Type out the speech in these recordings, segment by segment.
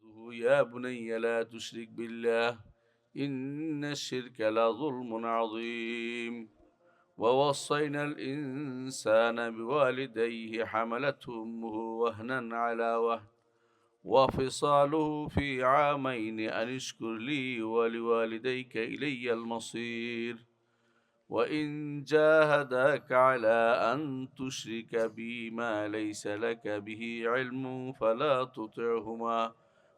يا بني لا تشرك بالله إن الشرك لظلم عظيم ووصينا الإنسان بوالديه حملته أمه وهنا على وهن وفصاله في عامين أن اشكر لي ولوالديك إلي المصير وإن جاهداك على أن تشرك بي ما ليس لك به علم فلا تطعهما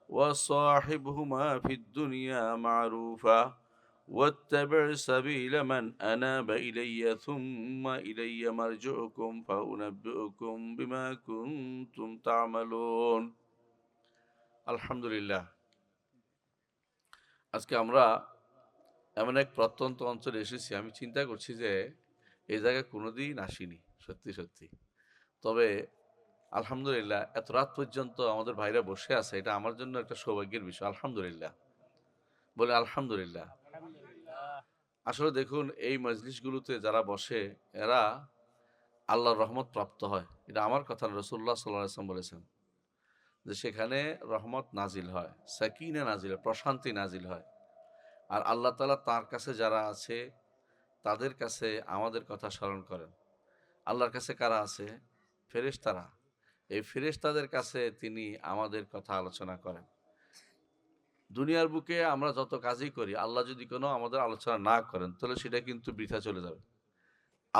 وصاحبهما في الدنيا معروفا واتبع سبيل من أناب إلي ثم إلي مرجعكم فأنبئكم بما كنتم تعملون الحمد لله আজকে আমরা এমন এক প্রত্যন্ত অঞ্চলে এসেছি, আমি চিন্তা করছি যে এই জায়গায় কোনোদিন আসিনি, সত্যি সত্যি। তবে আলহামদুলিল্লাহ এত রাত পর্যন্ত আমাদের ভাইরা বসে আছে, এটা আমার জন্য একটা সৌভাগ্যের বিষয়। আলহামদুলিল্লাহ, বলে আলহামদুলিল্লাহ। আসলে দেখুন, এই মজলিসগুলোতে যারা বসে এরা আল্লাহর রহমত প্রাপ্ত হয়। এটা আমার কথা না, রাসূলুল্লাহ সাল্লাল্লাহু আলাইহি ওয়াসাল্লাম বলেছেন যে সেখানে রহমত নাজিল হয়, সাকিনা নাজিল হয়, প্রশান্তি নাজিল হয়। আর আল্লাহ তাআলা তার কাছে যারা আছে তাদের কাছে আমাদের কথা স্মরণ করেন। আল্লাহর কাছে কারা আছে? ফেরেশতারা। এই ফেরেশতাদের কাছে তিনি আমাদের কথা আলোচনা করেন। দুনিয়ার বুকে আমরা যত কাজই করি, আল্লাহ যদি কোনো আমাদের আলোচনা না করেন তাহলে সেটা কিন্তু বৃথা চলে যাবে।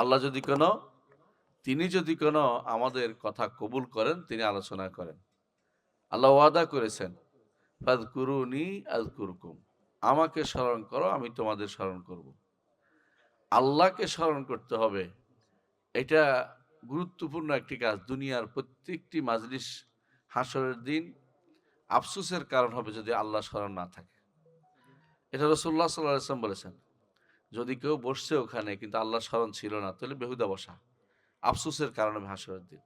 আল্লাহ যদি কোনো তিনি যদি কোনো আমাদের কথা কবুল করেন, তিনি আলোচনা করেন। আল্লাহ ওয়াদা করেছেন, ফাযকুরুনি আযকুরকুম, আমাকে স্মরণ করো আমি তোমাদের স্মরণ করব। আল্লাহকে স্মরণ করতে হবে, এটা গুরুত্বপূর্ণ একটি কাজ। দুনিয়ার প্রত্যেকটি মাজলিস হাসরের দিন আফসোসের কারণ হবে যদি আল্লাহ স্মরণ না থাকে। এটা রাসূলুল্লাহ সাল্লাল্লাহু আলাইহি ওয়াসাল্লাম বলেছেন, যদি কেউ বসছে ওখানে কিন্তু আল্লাহ স্মরণ ছিল না তাহলে বেহুদা বসা, আফসোসের কারণ হবে হাসরের দিন।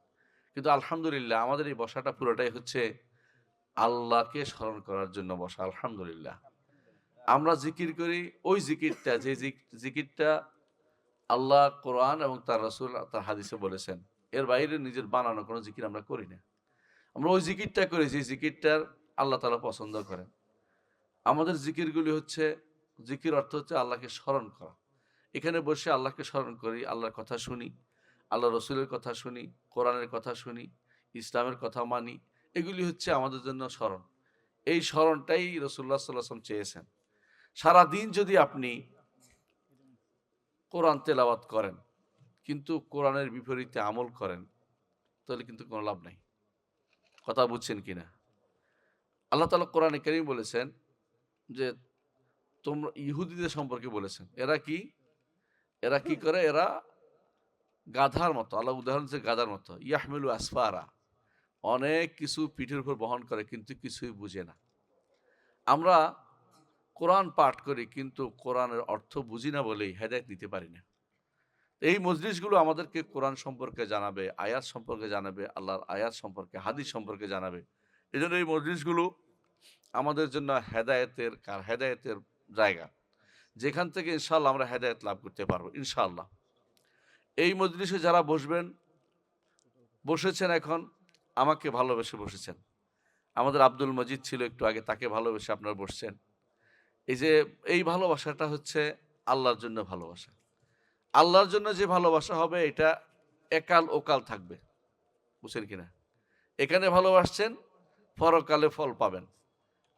কিন্তু আলহামদুলিল্লাহ আমাদের এই বসাটা পুরোটাই হচ্ছে আল্লাহকে স্মরণ করার জন্য বসা। আলহামদুলিল্লাহ আমরা জিকির করি, ওই জিকিরটা যে জিকিরটা আল্লাহ কোরআন এবং তার রাসূল তার হাদিসে বলেছেন, এর বাইরে নিজের বানানো কোনো জিকির আমরা করি না। আমরা ওই জিকিরটা করি যে জিকিরটার আল্লাহ তাআলা পছন্দ করেন। আমাদের জিকিরগুলি হচ্ছে, জিকির অর্থ হচ্ছে আল্লাহকে স্মরণ করা। এখানে বসে আল্লাহকে স্মরণ করি, আল্লাহর কথা শুনি, আল্লাহ রসুলের কথা শুনি, কোরআনের কথা শুনি, ইসলামের কথা মানি। এগুলি হচ্ছে আমাদের জন্য স্মরণ। এই স্মরণটাই রাসূলুল্লাহ সাল্লাল্লাহু আলাইহি ওয়াসাল্লাম চেয়েছেন। সারাদিন যদি আপনি কোরআন তেলাওয়াত করেন কিন্তু কোরআনের বিপরীতে আমল করেন তাহলে কিন্তু কোনো লাভ নাই। কথা বুঝছেন কিনা? আল্লাহ তাআলা কোরআনে কারীম বলেছেন যে তোমরা ইহুদীদের সম্পর্কে বলেছেন, এরা কি করে? এরা গাধার মতো। আল্লাহ উদাহরণ দিয়েছে গাধার মতো। ইয়াহমিলু আসফারা, অনেক কিছু পিঠের উপর বহন করে কিন্তু কিছুই বুঝে না। আমরা কোরআন পাঠ করি কিন্তু কোরআনের অর্থ বুঝি না বলেই হেদায়েত নিতে পারি না। এই মজলিসগুলো আমাদেরকে কোরআন সম্পর্কে জানাবে, আয়াত সম্পর্কে জানাবে, আল্লাহর আয়াত সম্পর্কে, হাদিস সম্পর্কে জানাবে। এজন্য এই মজলিসগুলো আমাদের জন্য হেদায়েতের জায়গা, যেখান থেকে ইনশাআল্লাহ আমরা হেদায়েত লাভ করতে পারবো ইনশাআল্লাহ। এই মজলিসে যারা বসেছেন এখন আমাকে ভালোবেসে বসেছেন। আমাদের আব্দুল মজিদ ছিল একটু আগে, তাকে ভালোবেসে আপনারা বসছেন। এই যে এই ভালোবাসাটা হচ্ছে আল্লাহর জন্য ভালোবাসা। আল্লাহর জন্য যে ভালোবাসা হবে এটা একাল ওকাল থাকবে, বুঝছেন কিনা? এখানে ভালোবাসছেন, পরকালে ফল পাবেন।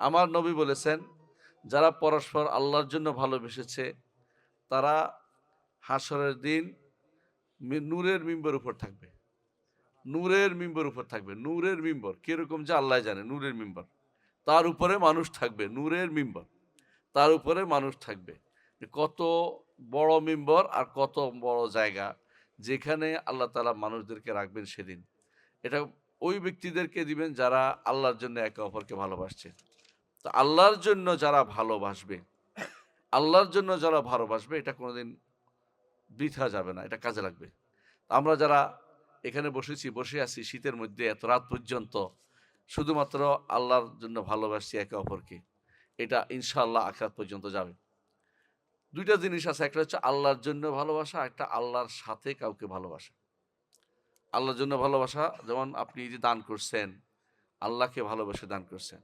আমার নবী বলেছেন, যারা পরস্পর আল্লাহর জন্য ভালোবেসেছে তারা হাসরের দিন নূরের মিম্বরের উপর থাকবে। নূরের মিম্বর উপর থাকবে। নূরের মিম্বর কিরকম যে আল্লাহ জানে। নূরের মিম্বর, তার উপরে মানুষ থাকবে। নূরের মিম্বর, তার উপরে মানুষ থাকবে। কত বড় মিম্বর আর কত বড় জায়গা যেখানে আল্লাহ তাআলা মানুষদেরকে রাখবেন সেদিন। এটা ওই ব্যক্তিদেরকে দিবেন যারা আল্লাহর জন্য একে অপরকে ভালোবাসছে। তো আল্লাহর জন্য যারা ভালোবাসবে, আল্লাহর জন্য যারা ভালোবাসবে, এটা কোনোদিন বৃথা যাবে না, এটা কাজে লাগবে। আমরা যারা এখানে বসে আছি শীতের মধ্যে এত রাত পর্যন্ত শুধুমাত্র আল্লাহর জন্য ভালোবাসছি একে অপরকে, এটা ইনশাআল্লাহ আখিরাত পর্যন্ত যাবে। দুইটা জিনিস আছে, একটা হচ্ছে আল্লাহর জন্য ভালোবাসা, একটা আল্লাহর সাথে কাউকে ভালোবাসা। আল্লাহর জন্য ভালোবাসা, যেমন আপনি যে দান করছেন, আল্লাহকে ভালোবেসে দান করছেন।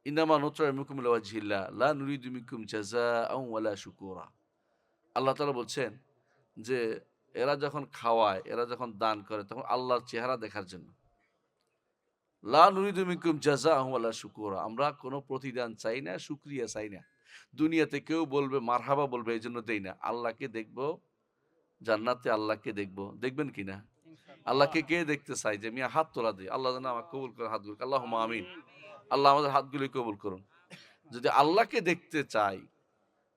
ইন্নামা নুতঈমুকুম লিওয়াজহিল্লাহ লা নুরিদু মিনকুম জাযাআন ওয়ালা শুকুরা। আল্লাহ তাআলা বলছেন যে এরা যখন খাওয়ায়, এরা যখন দান করে তখন আল্লাহর চেহারা দেখার জন্য। লা নুরিদু মিনকুম জাযাআন ওয়ালা শুকুরা। আমরা কোনো প্রতিদান চাই না, শুকরিয়া চাই না। দুনিয়াতে কেউ বলবে মারহাবা বলবে এজন্য দেই না। আল্লাহকে দেখব, জান্নাতে আল্লাহকে দেখব। দেখবেন কিনা? আল্লাহকে কে দেখতে চায়? যে মিয়া হাত তোলা দেই। আল্লাহ যেন আমাকে কবুল করে হাতগুলো। আল্লাহুম্মা আমিন। আল্লাহ আমাদের হাতগুলি কবুল করুন। যদি আল্লাহকে দেখতে চাই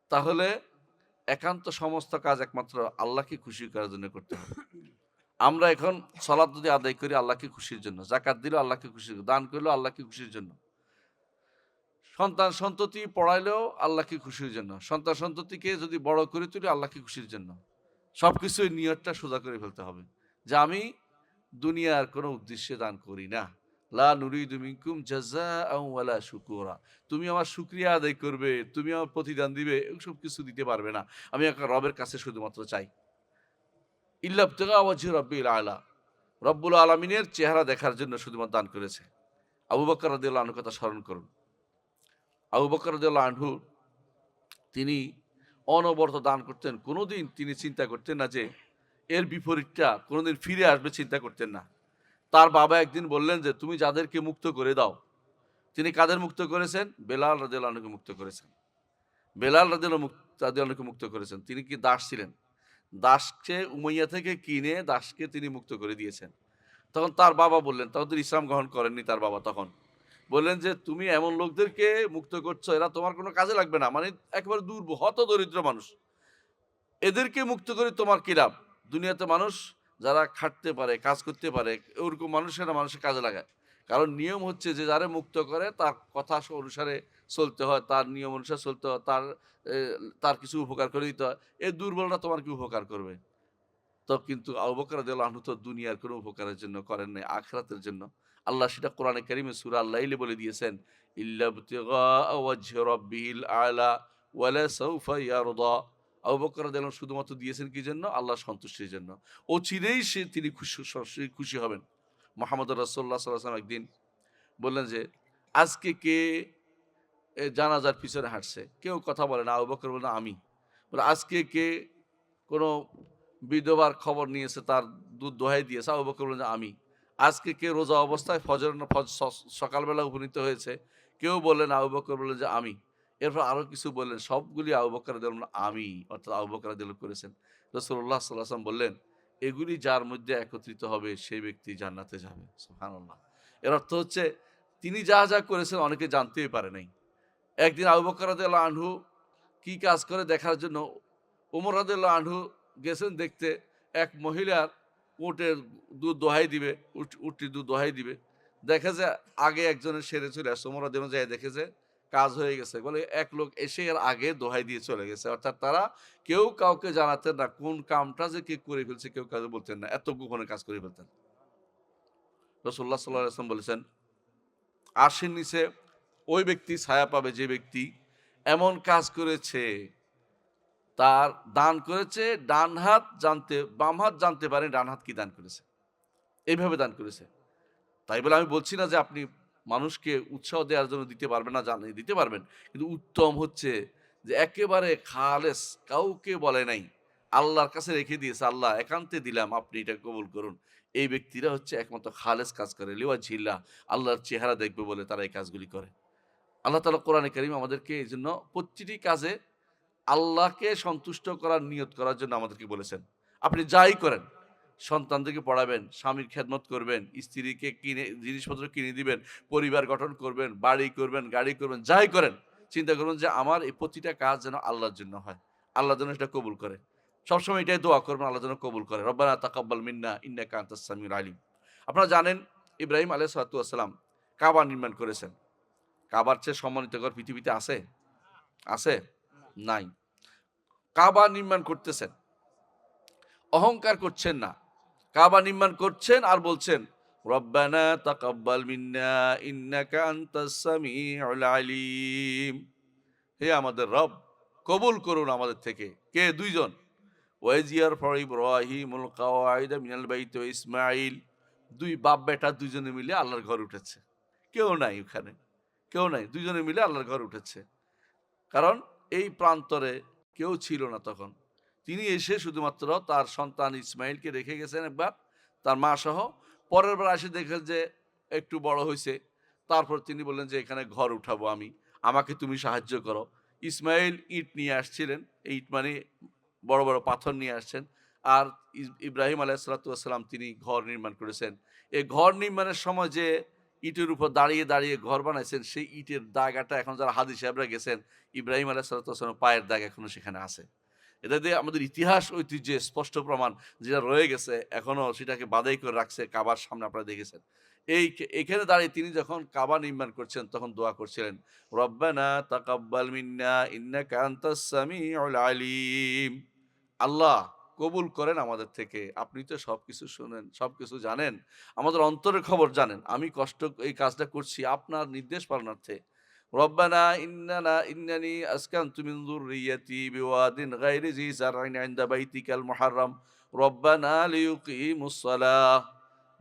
তাহলে একান্ত সমস্ত কাজ একমাত্র আল্লাহকে খুশি করার জন্য করতে হবে। আমরা এখন সালাত যদি আদায় করি আল্লাহকে খুশির জন্য, যাকাত দিলেও আল্লাহকে খুশির জন্য, দান করলেও আল্লাহকে খুশির জন্য, সন্তান সন্ততি পড়াইলেও আল্লাহকে খুশির জন্য, সন্তান সন্ততিকে যদি বড় করে তুলি আল্লাহকে খুশির জন্য। সবকিছুই নিয়তটা সোজা করে ফেলতে হবে যে আমি দুনিয়ার কোনো উদ্দেশ্যে দান করি না। লা নুরিদু মিনকুম জাযাআন ওয়ালা শুকুরা। তুমি আমার শুকরিয়া আদায় করবে, তুমি আমার প্রতিদান দিবে, এসব কিছু দিতে পারবে না। আমি একটা রবের কাছে শুধুমাত্র চাই। ইল্লা ইবতিগা ওয়াজহি রাব্বিল আলা। রব্বুল আলামিনের চেহারা দেখার জন্য শুধুমাত্র দান করেছে। আবু বকর রাদিয়াল্লাহু আনহুর কথা স্মরণ করুন। আবু বকর রাদিয়াল্লাহু আনহু তিনি অনবরত দান করতেন। কোনোদিন তিনি চিন্তা করতেন না যে এর বিপরীতটা কোনোদিন ফিরে আসবে, চিন্তা করতেন না। তার বাবা একদিন বললেন যে, "তুমি যাদেরকে মুক্ত করে দাও।" তিনি কাদের মুক্ত করেছেন? বেলাল রাদিয়াল্লাহু আনহুকে মুক্ত করেছেন। বেলাল রাদিয়াল্লাহু আনহুকে মুক্ত করেছেন। তিনি কি দাস ছিলেন? দাসকে উমাইয়া থেকে কিনে দাসকে তিনি মুক্ত করে দিয়েছেন। তখন তার বাবা বললেন, তখন তিনি ইসলাম গ্রহণ করেননি তার বাবা তখন। বললেন যে, "তুমি এমন লোকদেরকে মুক্ত করছো, এরা তোমার কোনো কাজে লাগবে না। মানে একেবারে হতদরিদ্র মানুষ। এদেরকে মুক্ত করে তোমার কি লাভ? দুনিয়াতে মানুষ যারা খাটতে পারে, কাজ করতে পারে, ওরকম মানুষেরা মানুষের কাজে লাগায়। কারণ নিয়ম হচ্ছে যে যারে মুক্ত করে তার কথা অনুসারে চলতে হয়, তার নিয়ম অনুসারে চলতে হয়, এ তার কিছু উপকার করে দিতে হয়। এই দুর্বলরা তোমার কি উপকার করবে?" তো কিন্তু আবু বকর রাদিয়াল্লাহু আনহু তো দুনিয়ার কোনো উপকারের জন্য করেন নাই, আখিরাতের জন্য। আল্লাহ সেটা কোরআনে কারিমে সূরা আল-লাইলে বলে দিয়েছেন, "ইল্লা ইবতিগা ওয়াজহি রাব্বিহিল আ'লা ওয়ালা সাউফা ইয়ারদা।" আবু বকর রাদিয়াল্লাহু আনহু শুধুমাত্র দিয়েছেন কি জন্য? আল্লাহর সন্তুষ্টির জন্য। অচিরেই তিনি খুশি হবেন। মুহাম্মদুর রাসূলুল্লাহ সাল্লাল্লাহু আলাইহি ওয়াসাল্লাম একদিন বললেন যে, "আজকে কে জানাজার পিছনে হাঁটছে?" কেউ কথা বলে না। আবু বকর বললেন, "আমি।" বলে, "আজকে কে কোনো বিধবার খবর নিয়েছে, তার দুধ দোহাই দিয়েছে?" আবু বকর বললেন যে, "আমি।" "আজকে কে রোজা অবস্থায় সকালবেলা উপনীত হয়েছে?" কেউ বললেন, আবু বকর বললেন যে, "আমি।" এরপর আরো কিছু বললেন, সবগুলি আবু বকর রাদিয়াল্লাহু আনহু আমি, অর্থাৎ আবু বকর রাদিয়াল্লাহু আনহু করেছেন। রাসূলুল্লাহ সাল্লাল্লাহু আলাইহি ওয়াসাল্লাম বললেন, "এগুলি যার মধ্যে একত্রিত হবে সেই ব্যক্তি জান্নাতে যাবে।" সুবহানাল্লাহ। এর অর্থ হচ্ছে তিনি যা, যা করেছেন অনেকে জানতেই পারে নাই। একদিন আবু বকর রাদিয়াল্লাহু আনহু কি কাজ করে দেখার জন্য ওমর রাদিয়াল্লাহু আনহু গেছেন দেখতে, এক মহিলার উটের দুধ দোহাই দিবে, উটটির দুধ দোহাই দিবে। দেখে যে আগে একজনের সেরে চলে আসছে। ওমর রাদিয়াল্লাহু আনহু যায়া দেখে যে কাজ হয়ে গেছে। বলে এক লোক এসে এর আগে দোহাই দিয়ে চলে গেছে। অর্থাৎ তারা কেউ কাউকে জানাতেন না কোন কামটা যে কে করে ফেলছে, কেউ কাউকে বলতেন না। এত গোপনে কাজ করে ফেলতেন। রাসূলুল্লাহ সাল্লাল্লাহু আলাইহি ওয়াসাল্লাম বলেছেন, আরশের নিচে ওই ব্যক্তি ছায়া পাবে যে ব্যক্তি এমন কাজ করেছে, তার দান করেছে ডান হাত জানতে, বাম হাত জানতে পারে ডান হাত কি দান করেছে। এইভাবে দান করেছে। তাই বলে আমি বলছি না যে আপনি মানুষকে উৎসাহ দেওয়ার জন্য দিতে পারবেন না, জানেন দিতে পারবেন। কিন্তু উত্তম হচ্ছে যে একেবারে খালেস, কাউকে বলে নাই। আল্লাহর কাছে রেখে দিয়েছে, আল্লাহ একান্তে দিলাম, আপনি এটা কবুল করুন। এই ব্যক্তিরা হচ্ছে একমাত্র খালেস কাজ করে। লিওয়াজহিল্লাহ, আল্লাহর চেহারা দেখবে বলে তারা এই কাজগুলি করে। আল্লাহ তাআলা কোরআনে কারীম আমাদেরকে এইজন্য প্রতিটি কাজে আল্লাহকে সন্তুষ্ট করার নিয়ত করার জন্য আমাদেরকে বলেছেন। আপনি যাই করেন, সন্তানদেরকে পড়াবেন, স্বামীর খেদমত করবেন, স্ত্রীকে কিনে জিনিসপত্র কিনে দিবেন, পরিবার গঠন করবেন, বাড়ি করবেন, গাড়ি করবেন, যাই করেন, চিন্তা করুন যে আমার এই প্রতিটা কাজ যেন আল্লাহর জন্য হয়। আল্লাহ যেন সেটা কবুল করে। সবসময় এটাই দোয়া করবেন আল্লাহ যেন কবুল করে। রব্বানা তাকাব্বাল মিন্না ইন্নাকা আনতাস সামিউল আলিম। আপনারা জানেন ইব্রাহিম আলাইহিস সালাতু ওয়াস সালাম কাবা নির্মাণ করেছেন। কাবার চেয়ে সম্মানিত ঘর পৃথিবীতে আছে? আছে? নাই। কাবা নির্মাণ করতেছেন, অহংকার করছেন না। কাবা নির্মাণ করছেন আর বলছেন, রব্বানা তাকাব্বাল মিন্না ইন্নাকা আনতাস সামিউল আলিম। হে আমাদের রব, কবুল করুন আমাদের থেকে। কে? দুইজন। ওয়াইজ ইয়ারফাউ ইব্রাহিমুল কাওয়াইদা মিনাল বাইতি ওয়া ইসমাঈল। দুই বাপ বেটা দুইজনে মিলে আল্লাহর ঘর উঠেছে। কেউ নাই ওখানে। কেউ নাই, দুইজনে মিলে আল্লাহর ঘর উঠেছে। কারণ এই প্রান্তরে কেউ ছিল না তখন। তিনি এসে শুধুমাত্র তার সন্তান ইসমাইলকে রেখে গেছেন একবার, তার মা সহ। পরের বার এসে দেখেন যে একটু বড় হয়েছে। তারপর তিনি বললেন যে এখানে ঘর উঠাবো আমি, আমাকে তুমি সাহায্য করো। ইসমাইল ইট নিয়ে আসছিলেন, এই ইট মানে বড় বড় পাথর নিয়ে আসছেন। আর ইব্রাহিম আলাইহিসসালাম তিনি ঘর নির্মাণ করেছেন। এই ঘর নির্মাণের সময় যে ইটের উপর দাঁড়িয়ে দাঁড়িয়ে ঘর বানাইছেন, সেই ইটের দাগাটা এখন যারা হাজি সাহেবরা গেছেন, ইব্রাহিম আলাইহিসসালামের পায়ের দাগ এখনো সেখানে আছে। এটা দিয়ে আমাদের ইতিহাস ঐতিহ্যে স্পষ্ট প্রমাণ যেটা রয়ে গেছে, এখনো সেটাকে বাদাই করে রাখছে কাবার সামনে, আপনারা দেখেছেন। এখানে দাঁড়িয়ে তিনি যখন কাবা নির্মাণ করছেন তখন দোয়া করছিলেন, রব্বানা তাকাব্বাল মিন্না ইন্নাকা আনতাস সামিউল আলিম। আল্লাহ কবুল করেন আমাদের থেকে, আপনি তো সবকিছু শুনেন, সবকিছু জানেন, আমাদের অন্তরের খবর জানেন। আমি কষ্ট এই কাজটা করছি আপনার নির্দেশ পালনার্থে। রব্বানা ইন্নানি আসকানতু মিন যুররিয়্যাতি বিওয়াদিন গায়রি জি যারইন ইনদা বাইতিকাল মুহাররম রব্বানা লিয়ুকিমুস সালাহ।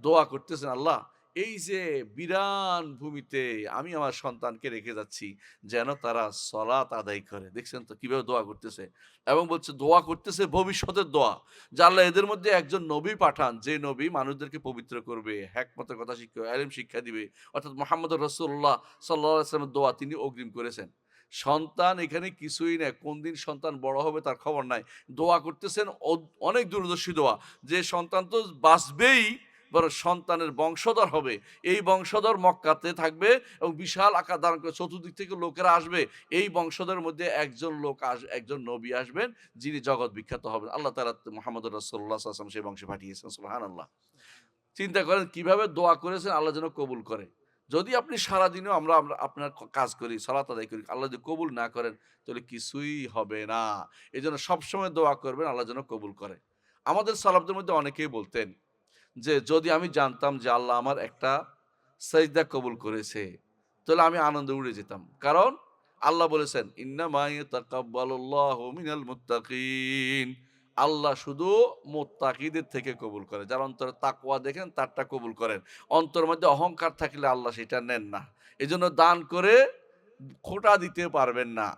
দোয়া করতেছেন, আল্লাহ এই যে বিরান ভূমিতে আমি আমার সন্তানকে রেখে যাচ্ছি, যেন তারা সলাত আদায় করে। দেখছেন তো কিভাবে দোয়া করতেছে, এবং বলছে দোয়া করতেছে ভবিষ্যতের দোয়া, যে আল্লাহ এদের মধ্যে একজন নবী পাঠান, যে নবী মানুষদেরকে পবিত্র করবে, হিকমতের কথা শিক্ষা, ইলম শিক্ষা দিবে। অর্থাৎ মুহাম্মদুর রাসূলুল্লাহ সাল্লাল্লাহু আলাইহি ওয়াসাল্লামের দোয়া তিনি অগ্রিম করেছেন। সন্তান এখানে কিছুই না, কোন দিন সন্তান বড় হবে তার খবর নাই। দোয়া করতেছেন অনেক দূরদর্শী দোয়া, যে সন্তান তো বাঁচবেই, বরং সন্তানের বংশধর হবে। এই বংশধর মক্কাতে থাকবে এবং বিশাল আকার ধারণ করে চতুর্দিক থেকে লোকেরা আসবে। এই বংশধরের মধ্যে একজন একজন নবী আসবেন, যিনি জগৎ বিখ্যাত হবেন। আল্লাহ তাআলা মুহাম্মদুর রাসূলুল্লাহ সাল্লাল্লাহু আলাইহি ওয়াসাল্লাম সেই বংশে পাঠিয়েছেন। সুবহানাল্লাহ। চিন্তা করেন কিভাবে দোয়া করেছেন, আল্লাহ যেন কবুল করে। যদি আপনি সারাদিনও আমরা আমরা আপনার কাজ করি, সালাত আদায় করি, আল্লাহ যদি কবুল না করেন তাহলে কিছুই হবে না। এজন্য সবসময় দোয়া করবেন আল্লাহ যেন কবুল করে। আমাদের সালাফদের মধ্যে অনেকেই বলতেন যে যদি আমি জানতাম যে আল্লাহ আমার একটা সাজদা কবুল করেছে, তাহলে আমি আনন্দে উড়ে যেতাম। কারণ আল্লাহ বলেছেন, ইন্নামা ইয়াতাকাব্বালুল্লাহু মিনাল মুত্তাকিন। আল্লাহ শুধু মুত্তাকিদের থেকে কবুল করে। যার অন্তরে তাকওয়া দেখেন তারটা কবুল করেন। অন্তরের মধ্যে অহংকার থাকলে আল্লাহ সেটা নেন না। এজন্য দান করে খোঁটা দিতে পারবেন না।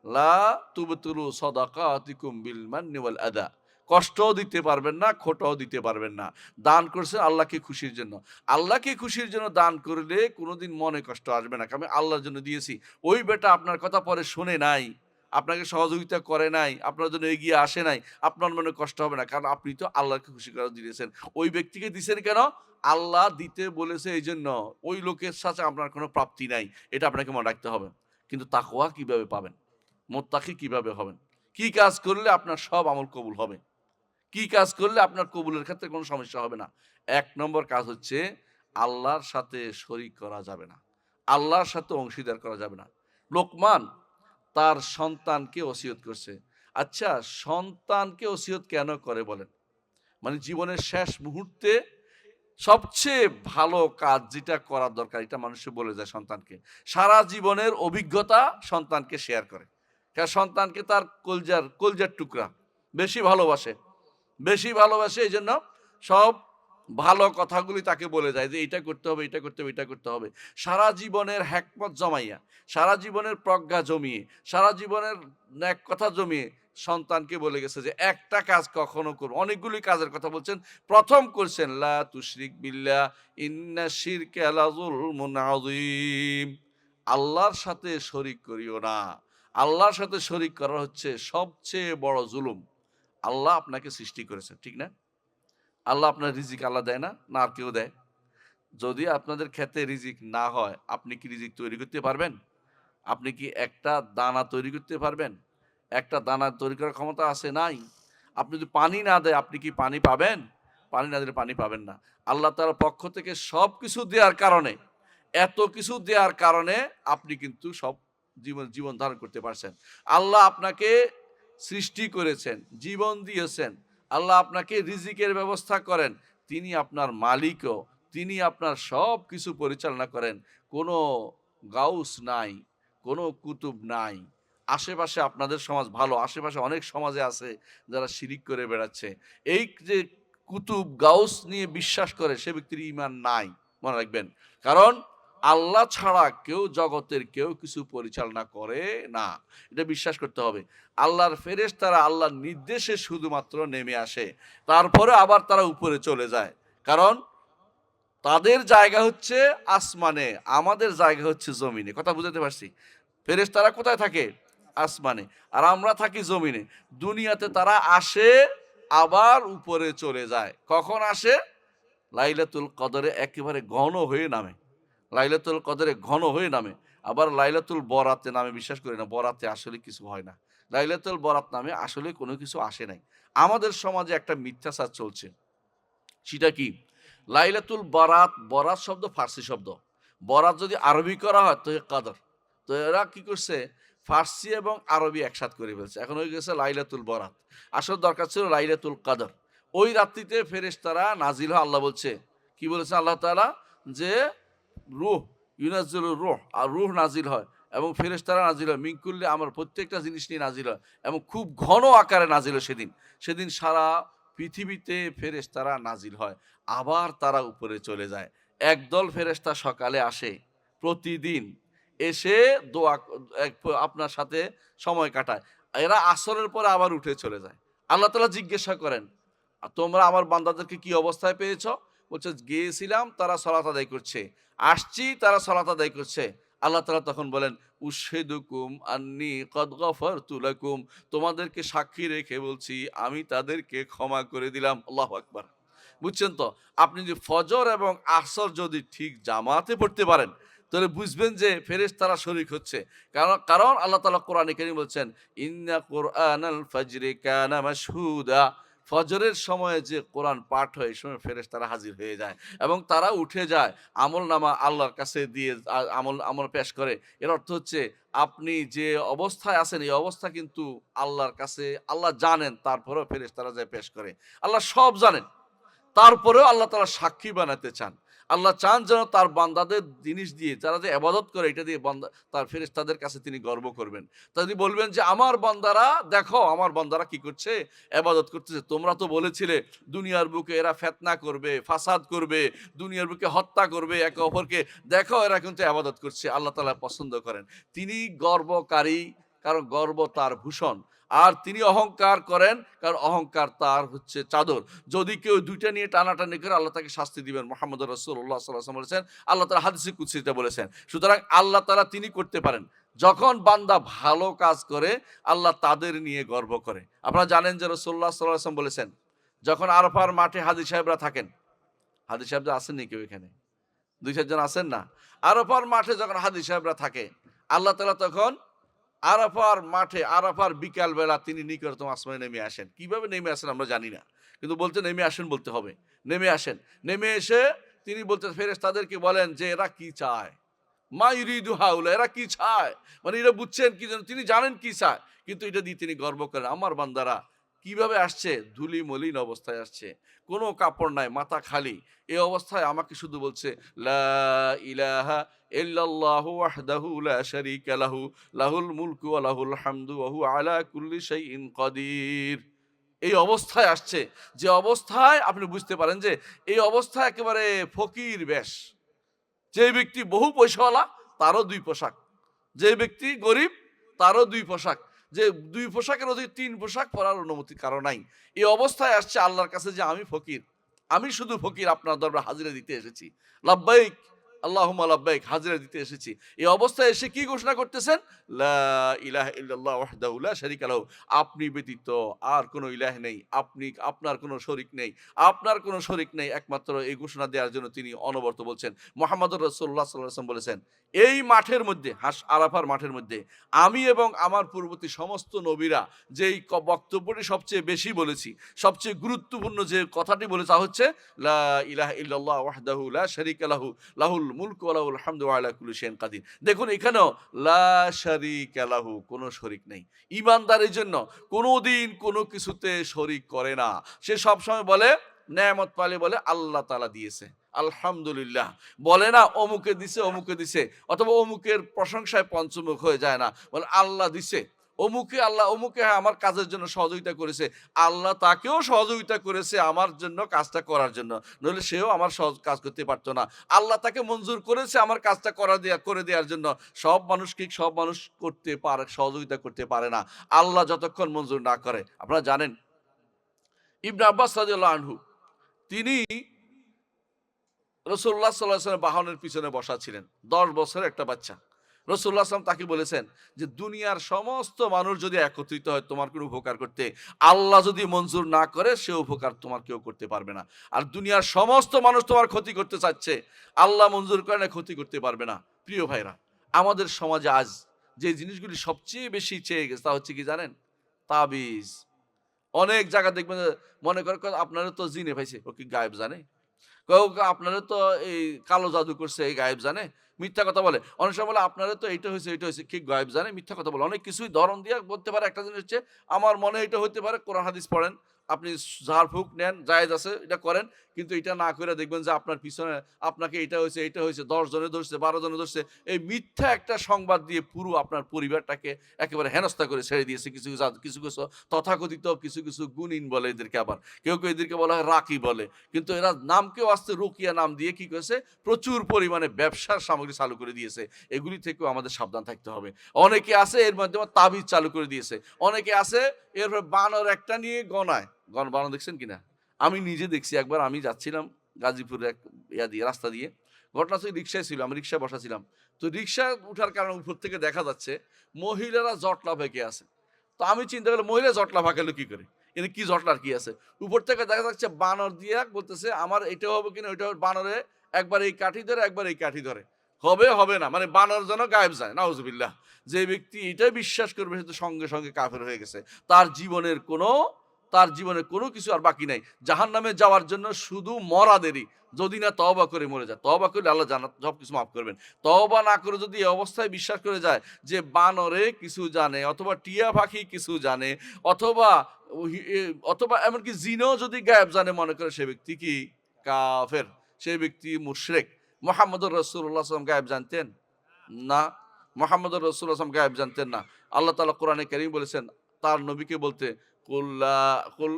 লা তুবতুলু সাদাকাতিকুম বিল মান্নি ওয়াল আদা। কষ্টও দিতে পারবেন না, খোঁটাও দিতে পারবেন না। দান করছেন আল্লাহকে খুশির জন্য। আল্লাহকে খুশির জন্য দান করলে কোনোদিন মনে কষ্ট আসবে না। আমি আল্লাহর জন্য দিয়েছি। ওই বেটা আপনার কথা পরে শোনে নাই, আপনাকে সহযোগিতা করে নাই, আপনার জন্য এগিয়ে আসে নাই, আপনার মনে কষ্ট হবে না। কারণ আপনি তো আল্লাহকে খুশি করার দিয়েছেন। ওই ব্যক্তিকে দিছেন কেন? আল্লাহ দিতে বলেছে এইজন্য। ওই লোকের সাথে আপনার কোনো প্রাপ্তি নাই। এটা আপনাকে মনে রাখতে হবে। কিন্তু তাকওয়া কিভাবে পাবেন? মুত্তাকি কিভাবে হবেন? কি কাজ করলে আপনার সব আমল কবুল হবে? কি কাজ করলে আপনার কবুলের ক্ষেত্রে কোনো সমস্যা হবে না? ১ নম্বর কাজ হচ্ছে আল্লাহর সাথে শরিক করা যাবে না। আল্লাহর সাথে অংশীদার করা যাবে না। লোকমান তার সন্তানকে ওসিয়ত করছে। আচ্ছা, সন্তানকে ওসিয়ত কেন করে বলেন? মানে জীবনের শেষ মুহূর্তে সবচেয়ে ভালো কাজ যেটা করার দরকার, এটা মানুষে বলে যায় সন্তানকে। সারা জীবনের অভিজ্ঞতা সন্তানকে শেয়ার করে। কারণ সন্তানকে তার কলজার টুকরা। বেশি ভালোবাসে। বেশি ভালোবাসে এইজন্য সব ভালো কথাগুলি তাকে বলে যায় যে এইটা করতে হবে, এটা করতে হবে, এটা করতে হবে। সারা জীবনের হিকমত জমাইয়া, সারা জীবনের প্রজ্ঞা জমিয়ে, সারা জীবনের নেক কথা জমিয়ে সন্তানকে বলে গেছে যে একটা কাজ কখনো করো। অনেকগুলি কাজের কথা বলছেন। প্রথম করছেন লা তুশরিক বিল্লাহ ইন্না শিরকা লাযুলমুন আযীম। আল্লাহর সাথে শরিক করিও না। আল্লাহর সাথে শরিক করা হচ্ছে সবচেয়ে বড় জুলুম। আল্লাহ আপনাকে সৃষ্টি করেছেন, ঠিক না? আল্লাহ আপনার রিজিক আল্লাহ দেয় না? না আর কেউ দেয়? যদি আপনাদের ক্ষেতে রিজিক না হয়, আপনি কি রিজিক তৈরি করতে পারবেন? আপনি কি একটা দানা তৈরি করতে পারবেন? একটা দানা তৈরি করার ক্ষমতা আছে? নাই। আপনি যদি পানি না দেয়, আপনি কি পানি পাবেন? পানি না দিলে পানি পাবেন না। আল্লাহ তাআলার পক্ষ থেকে সবকিছু দেওয়ার কারণে, এত কিছু দেওয়ার কারণে আপনি কিন্তু সব জীবন ধারণ করতে পারছেন। আল্লাহ আপনাকে সৃষ্টি করেছেন, জীবন দিয়েছেন। আল্লাহ আপনাকে রিজিকের ব্যবস্থা করেন। তিনি আপনার মালিকও। তিনি আপনার সবকিছু পরিচালনা করেন। কোনো গাউস নাই, কোনো কুতুব নাই। আশেপাশে আপনাদের সমাজ ভালো, আশেপাশে অনেক সমাজে আছে যারা শিরিক করে বেড়াচ্ছে। এই যে কুতুব গাউস নিয়ে বিশ্বাস করে সে ব্যক্তির ঈমান নাই, মনে রাখবেন। কারণ আল্লাহ ছাড়া কেউ জগতের কেউ কিছু পরিচালনা করে না। এটা বিশ্বাস করতে হবে। আল্লাহর ফেরেশতারা আল্লাহর নির্দেশে শুধুমাত্র নেমে আসে। তারপরে আবার তারা উপরে চলে যায়। কারণ তাদের জায়গা হচ্ছে আসমানে, আমাদের জায়গা হচ্ছে জমিনে। কথা বুঝাতে পারছি? ফেরেশতারা কোথায় থাকে? আসমানে। আর আমরা থাকি জমিনে। দুনিয়াতে তারা আসে, আবার উপরে চলে যায়। কখন আসে? লাইলাতুল কদরে একেবারে ঘন হয়ে নামে। লাইলাতুল কদরে ঘন হয়ে নামে। আবার লাইলাতুল বরাতে নামে, বিশ্বাস করি না। বরাতে আসলে কিছু হয় না। লাইলাতুল বরাত নামে আসলে কোনো কিছু আসে নাই। আমাদের সমাজে একটা মিথ্যাচার চলছে। সেটা কি? লাইলাতুল বরাত, বরাত শব্দ ফার্সি শব্দ। বরাত যদি আরবি করা হয় তো কদর। তো এরা কি করছে? ফার্সি এবং আরবি একসাথ করে ফেলছে। এখন হয়ে গেছে লাইলাতুল বরাত। আসল দরকার ছিল লাইলাতুল কদর। ওই রাত্রিতে ফেরেশতারা নাজিল হয়, আল্লাহ বলছে। কি বলেছেন আল্লাহ তাআলা? যে রূহ, ইউনাজ্জিলুর রূহ, আর রূহ নাজিল হয় এবং ফেরেশতারা নাজিল হয়। মিন কুল্লি, আমার প্রত্যেকটা জিনিস নিয়ে নাজিল হয় এবং খুব ঘন আকারে নাজিল হয় সেদিন। সেদিন সারা পৃথিবীতে ফেরেশতারা নাজিল হয়। আবার তারা উপরে চলে যায়। একদল ফেরেশতা সকালে আসে প্রতিদিন। এসে দোয়া আপনার সাথে সময় কাটায়। এরা আসরের পরে আবার উঠে চলে যায়। আল্লাহ তাআলা জিজ্ঞাসা করেন, তোমরা আমার বান্দাদেরকে কি অবস্থায় পেয়েছ? বলছে, গিয়েছিলাম তারা সালাত আদায় করছে। আসছি তারা সালাত আদায় করছে। আল্লাহ তাআলা তখন বলেন, উশহিদুকুম আন্নী কদ গফারতু লাকুম, তোমাদেরকে সাক্ষী রেখে বলছি আমি তাদেরকে ক্ষমা করে দিলাম। আল্লাহু আকবার। বুঝছেন তো? আপনি যদি ফজর এবং আসর যদি ঠিক জামাতে পড়তে পারেন, তাহলে বুঝবেন যে ফেরেশতারা শরীক হচ্ছে। কারণ আল্লাহ তাআলা কোরআনে কারীম বলছেন, ইন্না কুরআনাল ফাজরি কানা মাশহুদা, ফজরের সময়ে যে কোরআন পাঠ হয় এই সময় ফেরেশতারা হাজির হয়ে যায় এবং তারা উঠে যায় আমলনামা আল্লাহর কাছে দিয়ে আমল পেশ করে। এর অর্থ হচ্ছে আপনি যে অবস্থায় আছেন এই অবস্থা কিন্তু আল্লাহর কাছে আল্লাহ জানেন, তারপরেও ফেরেশতারা যায় পেশ করে। আল্লাহ সব জানেন। তারপরেও আল্লাহ তাআলা সাক্ষী বানাতে চান। আল্লাহ চান যেন তার বান্দাদের জিনিস দিয়ে, যারা যে ইবাদত করে এটা দিয়ে তার ফেরেশতাদের কাছে তিনি গর্ব করবেন। তিনি বলবেন যে, আমার বান্দারা দেখো আমার বান্দারা কি করছে? ইবাদত করতেছে। তোমরা তো বলেছিলে দুনিয়ার বুকে এরা ফিতনা করবে, ফাসাদ করবে, দুনিয়ার বুকে হত্যা করবে একে অপরকে। দেখো এরা কিন্তু ইবাদত করছে। আল্লাহ তাআলা পছন্দ করেন। তিনি গর্বকারী, কারণ গর্ব তার ভূষণ। আর তিনি অহংকার করেন, কারণ অহংকার তার হচ্ছে চাদর। যদি কেউ দুইটা নিয়ে টানাটানি করে আল্লাহ তাকে শাস্তি দিবেন। মুহাম্মদুর রাসূলুল্লাহ সাল্লাল্লাহু আলাইহি ওয়াসাল্লাম বলেছেন, আল্লাহ তাআলা হাদিসে কুদসিতে বলেছেন। সুতরাং আল্লাহ তাআলা তিনি করতে পারেন। যখন বান্দা ভালো কাজ করে আল্লাহ তাদের নিয়ে গর্ব করে। আপনারা জানেন যে রাসূলুল্লাহ সাল্লাল্লাহু আলাইহি ওয়াসাল্লাম বলেছেন, যখন আরাফার মাঠে হাজী সাহেবরা থাকেন। হাজী সাহেবরা আছেন নি কেউ এখানে? ২-৪ জন আছেন না? আরাফার মাঠে যখন হাজী সাহেবরা থাকে, আল্লাহ তাআলা তখন আরাফার মাঠে, আরাফার বিকাল বেলা তিনি নিকটতম আসমানে নেমে আসেন। কিভাবে নেমে আসেন আমরা জানি না। কিন্তু বলতে নেমে আসেন বলতে হবে। নেমে আসেন। নেমে এসে তিনি বলতে ফেরেশতাদেরকে বলেন যে এরা কি চায়? মা ইউরিদু হাউলা, এরা কি চায়? মানে এরা বুঝছেন কি যেন, তিনি জানেন কি চায়। কিন্তু এটা দিয়ে তিনি গর্ব করেন। আমার বান্দারা কিভাবে আসছে? ধুলি মলিন অবস্থায় আসছে। কোনো কাপড় নাই, মাথা খালি। এই অবস্থায় আমাকে শুধু বলছে, লা ইলাহা ইল্লাল্লাহু ওয়াহদাহু লা শারীকা লাহু, লাহুল মুলকু ওয়া লাহুল হামদু ওয়া হুয়া আলা কুল্লি শাইইন কাদির। এই অবস্থায় আসছে, যে অবস্থায় আপনি বুঝতে পারেন যে এই অবস্থায় একেবারে ফকির বেশ। যে ব্যক্তি বহু পয়সাওয়ালা তারও ২ পোশাক। যে ব্যক্তি গরিব তারও ২ পোশাক। যে ২ পোশাকের অধিক ৩ পোশাক পরার অনুমতি কারো নাই। এই অবস্থায় আসছে আল্লাহর কাছে যে আমি ফকির। আমি শুধু ফকির, আপনার দরবারে হাজিরা দিতে এসেছি। লাব্বাইক আল্লাহুম্মা লাব্বাইক, হাজিরা দিতে এসেছি। এই অবস্থায় এসে কি ঘোষণা করতেছেন? লা ইলাহা ইল্লাল্লাহ ওয়াহদাহু লা শারীকা লাহু, আপনি ব্যতীত আর কোনো ইলাহ নেই। আপনার কোনো শরীক নেই। আপনার কোনো শরীক নেই। একমাত্র এই ঘোষণা দেওয়ার জন্য তিনি অনবরত বলছেন। মুহাম্মদুর রাসূলুল্লাহ সাল্লাল্লাহু আলাইহি ওয়াসাল্লাম বলেছেন, এই মাঠের মধ্যে, আরাফার মাঠের মধ্যে আমি এবং আমার পূর্ববর্তী সমস্ত নবীরা যেই বক্তব্যটি সবচেয়ে বেশি বলেছি, সবচেয়ে গুরুত্বপূর্ণ যে কথাটি বলে তা হচ্ছে লা ইলাহা ইল্লাল্লাহ ওয়াহদাহু লা শারীকা লাহু, লাহুল মুলকু ওয়া লাহুল হামদু ওয়া আলা কুল্লি শাইইন কাদির। দেখুন এখানেও লা শারীকা লাহু, কোনো শরীক নেই। ঈমানদারের জন্য কোনোদিন কোনো কিছুতে শরীক করে না। সে সবসময় বলে, নেয়ামত পালে বলে আল্লাহ তাআলা দিয়েছে, আলহামদুলিল্লাহ। বলে না অমুকে দিছে, অমুকে দিছে, অথবা অমুকের প্রশংসায় পঞ্চমুখ হয়ে যায় না, বলে আল্লাহ দিছে। অমুকে আল্লাহ অমুকে আমার কাজের জন্য সহযোগিতা করেছে, আল্লাহ তাকেও সহযোগিতা করেছে আমার জন্য কাজটা করার জন্য, নইলে সেও আমার কাজ করতে পারতো না। আল্লাহ তাকে মঞ্জুর করেছে আমার কাজটা করে দেওয়ার জন্য। সব মানুষ করতে পারে, সহযোগিতা করতে পারে না আল্লাহ যতক্ষণ মঞ্জুর না করে। আপনারা জানেন ইবনে আব্বাস রাদিয়াল্লাহু আনহু তিনি রাসূলুল্লাহ সাল্লাল্লাহু আলাইহি ওয়াসাল্লামের বাহনের পিছনে বসা ছিলেন, ১০ বছরের একটা বাচ্চা। রাসূলুল্লাহ সাল্লাল্লাহু আলাইহি ওয়াসাল্লাম তাকে বলেছেন যে দুনিয়ার সমস্ত মানুষ যদি একত্রিত হয় তোমার কোনো উপকার করতে, আল্লাহ যদি মঞ্জুর না করে সে উপকার তোমার কেউ করতে পারবে না। আর দুনিয়ার সমস্ত মানুষ তোমার ক্ষতি করতে চাচ্ছে, আল্লাহ মঞ্জুর করে না, ক্ষতি করতে পারবে না। প্রিয় ভাইরা, আমাদের সমাজে আজ যে জিনিসগুলি সবচেয়ে বেশি চেয়ে গেছে তা হচ্ছে কি জানেন? তাবিজ। অনেক জায়গা দেখবেন যে মনে করে আপনারা তো জিনে পাইছে, ও কি গায়েব জানে? আপনারা তো এই কালো জাদু করছে, এই গায়েব জানে, মিথ্যা কথা বলে। অনেক সময় বলে আপনারা তো এইটা হয়েছে, এইটা হয়েছে, কি গায়েব জানে, মিথ্যা কথা বলে। অনেক কিছুই ধরন দিয়ে বলতে পারে। একটা জিনিস হচ্ছে আমার মনে এটা হইতে পারে, কোরআন হাদিস পড়েন, আপনি ঝাড়ফুঁক নেন, জায়েজ আছে, এটা করেন। কিন্তু এটা না করে দেখবেন যে আপনার পিছনে আপনাকে এটা হয়েছে, এইটা হয়েছে, ১০ জনে ধরছে, ১২ জনে ধরছে। এই মিথ্যা একটা সংবাদ দিয়ে পুরো আপনার পরিবারটাকে একেবারে হেনস্থা করে ছেড়ে দিয়েছে। কিছু তথাকথিত কিছু গুণিন বলে এদেরকে, আবার কেউ এদেরকে বলা হয় রাকি বলে। কিন্তু এরা নামকেও আসতে রুকিয়া নাম দিয়ে কি করেছে, প্রচুর পরিমাণে ব্যবসার সামগ্রী চালু করে দিয়েছে। এগুলি থেকেও আমাদের সাবধান থাকতে হবে। অনেকে আছে এর মাধ্যমে তাবিজ চালু করে দিয়েছে, অনেকে আছে এরপর বানর একটা নিয়ে গনায়। বানর দেখছেন কিনা? আমি নিজে দেখছি। একবার আমি যাচ্ছিলাম গাজীপুরের এক রাস্তা দিয়ে, ঘটনা হচ্ছে রিক্সায় ছিল, আমি রিক্সায় বসা ছিলাম। তো রিক্সা উঠার কারণে উপর থেকে দেখা যাচ্ছে মহিলারা জটলা ভেঁকে আছে। তো আমি চিন্তা করলাম মহিলা জটলা ভাগালো কি করে, এখানে কি জটলার কি আছে? উপর থেকে দেখা যাচ্ছে বানর দিয়া বলতেছে আমার এটা হবে কিনা ওইটা হবে। বানরে একবার এই কাঠি ধরে, একবার এই কাঠি ধরে, হবে না, মানে বানর যেন গায়েব যায়। নাউজুবিল্লাহ। যে ব্যক্তি এটাই বিশ্বাস করবে সে তো সঙ্গে সঙ্গে কাফের হয়ে গেছে। তার জীবনের কোনো কিছু আর বাকি নাই। জাহান্নামে যাওয়ার জন্য শুধু মরা দেরি, যদি না তওবা করে মরে যায়। তওবা করলে আল্লাহ জান্নাত সবকিছু মাফ করবেন। তওবা না করে যদি এই অবস্থায় বিশ্বাস করে যায় যে বানরে কিছু জানে, অথবা টিয়া পাখি কিছু জানে, অথবা অথবা এমনকি জিনও যদি গায়েব জানে মনে করে, সে ব্যক্তি কি কাফের, সে ব্যক্তি মুশরিক। মুহাম্মদুর রাসূলুল্লাহ সাল্লাল্লাহু আলাইহি ওয়াসাল্লাম গায়েব জানতেন না? মুহাম্মদুর রাসূলুল্লাহ সাল্লাল্লাহু আলাইহি ওয়াসাল্লাম গায়েব জানতেন না। আল্লাহ তাআলা কোরআনে কারীম বলেছেন তার নবীকে বলতে, কুল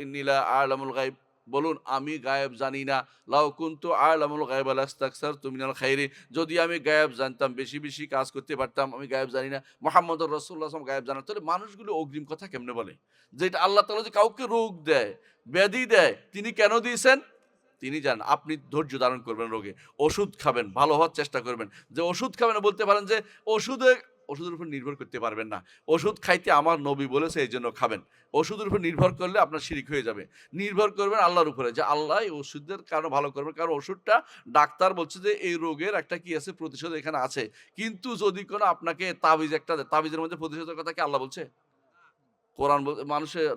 ইন্নী লা আ'লামুল গায়ব, বলুন আমি গায়েব জানি না। লাউ কুনতু আ'লামুল গায়বা লাস্তাকসারতু মিনাল খাইরি, যদি আমি গায়েব জানতাম বেশি বেশি কাজ করতে পারতাম। আমি গায়েব জানি না। মুহাম্মদুর রাসূলুল্লাহ সাল্লাল্লাহু আলাইহি ওয়াসাল্লাম গায়েব জানেন। তাহলে মানুষগুলো অগ্রিম কথা কেমনে বলে? যেটা আল্লাহ তাআলা যদি কাউকে রোগ দেয়, ব্যাধি দেয়, তিনি কেন দিয়েছেন? তিনি জানেন। আপনি ধৈর্য ধারণ করবেন রোগে, ওষুধ খাবেন, ভালো হওয়ার চেষ্টা করবেন। যে ওষুধ খাবেন বলতে পারেন যে ওষুধের উপর নির্ভর করতে পারবেন না। ওষুধ খাইতে আমার নবী বলেছে এইজন্য খাবেন। ওষুধের উপর নির্ভর করলে আপনার শিরিক হয়ে যাবে। নির্ভর করবেন আল্লাহর উপরে, যে আল্লাহ এই ওষুধের কারণে ভালো করবেন। কারণ ওষুধটা ডাক্তার বলছে যে এই রোগের একটা কি আছে, প্রতিষেধক এখানে আছে। কিন্তু যদি কোনো আপনাকে তাবিজ একটা দেয়, তাবিজের মধ্যে প্রতিষেধকের কথা কি আল্লাহ বলছে? কোরআন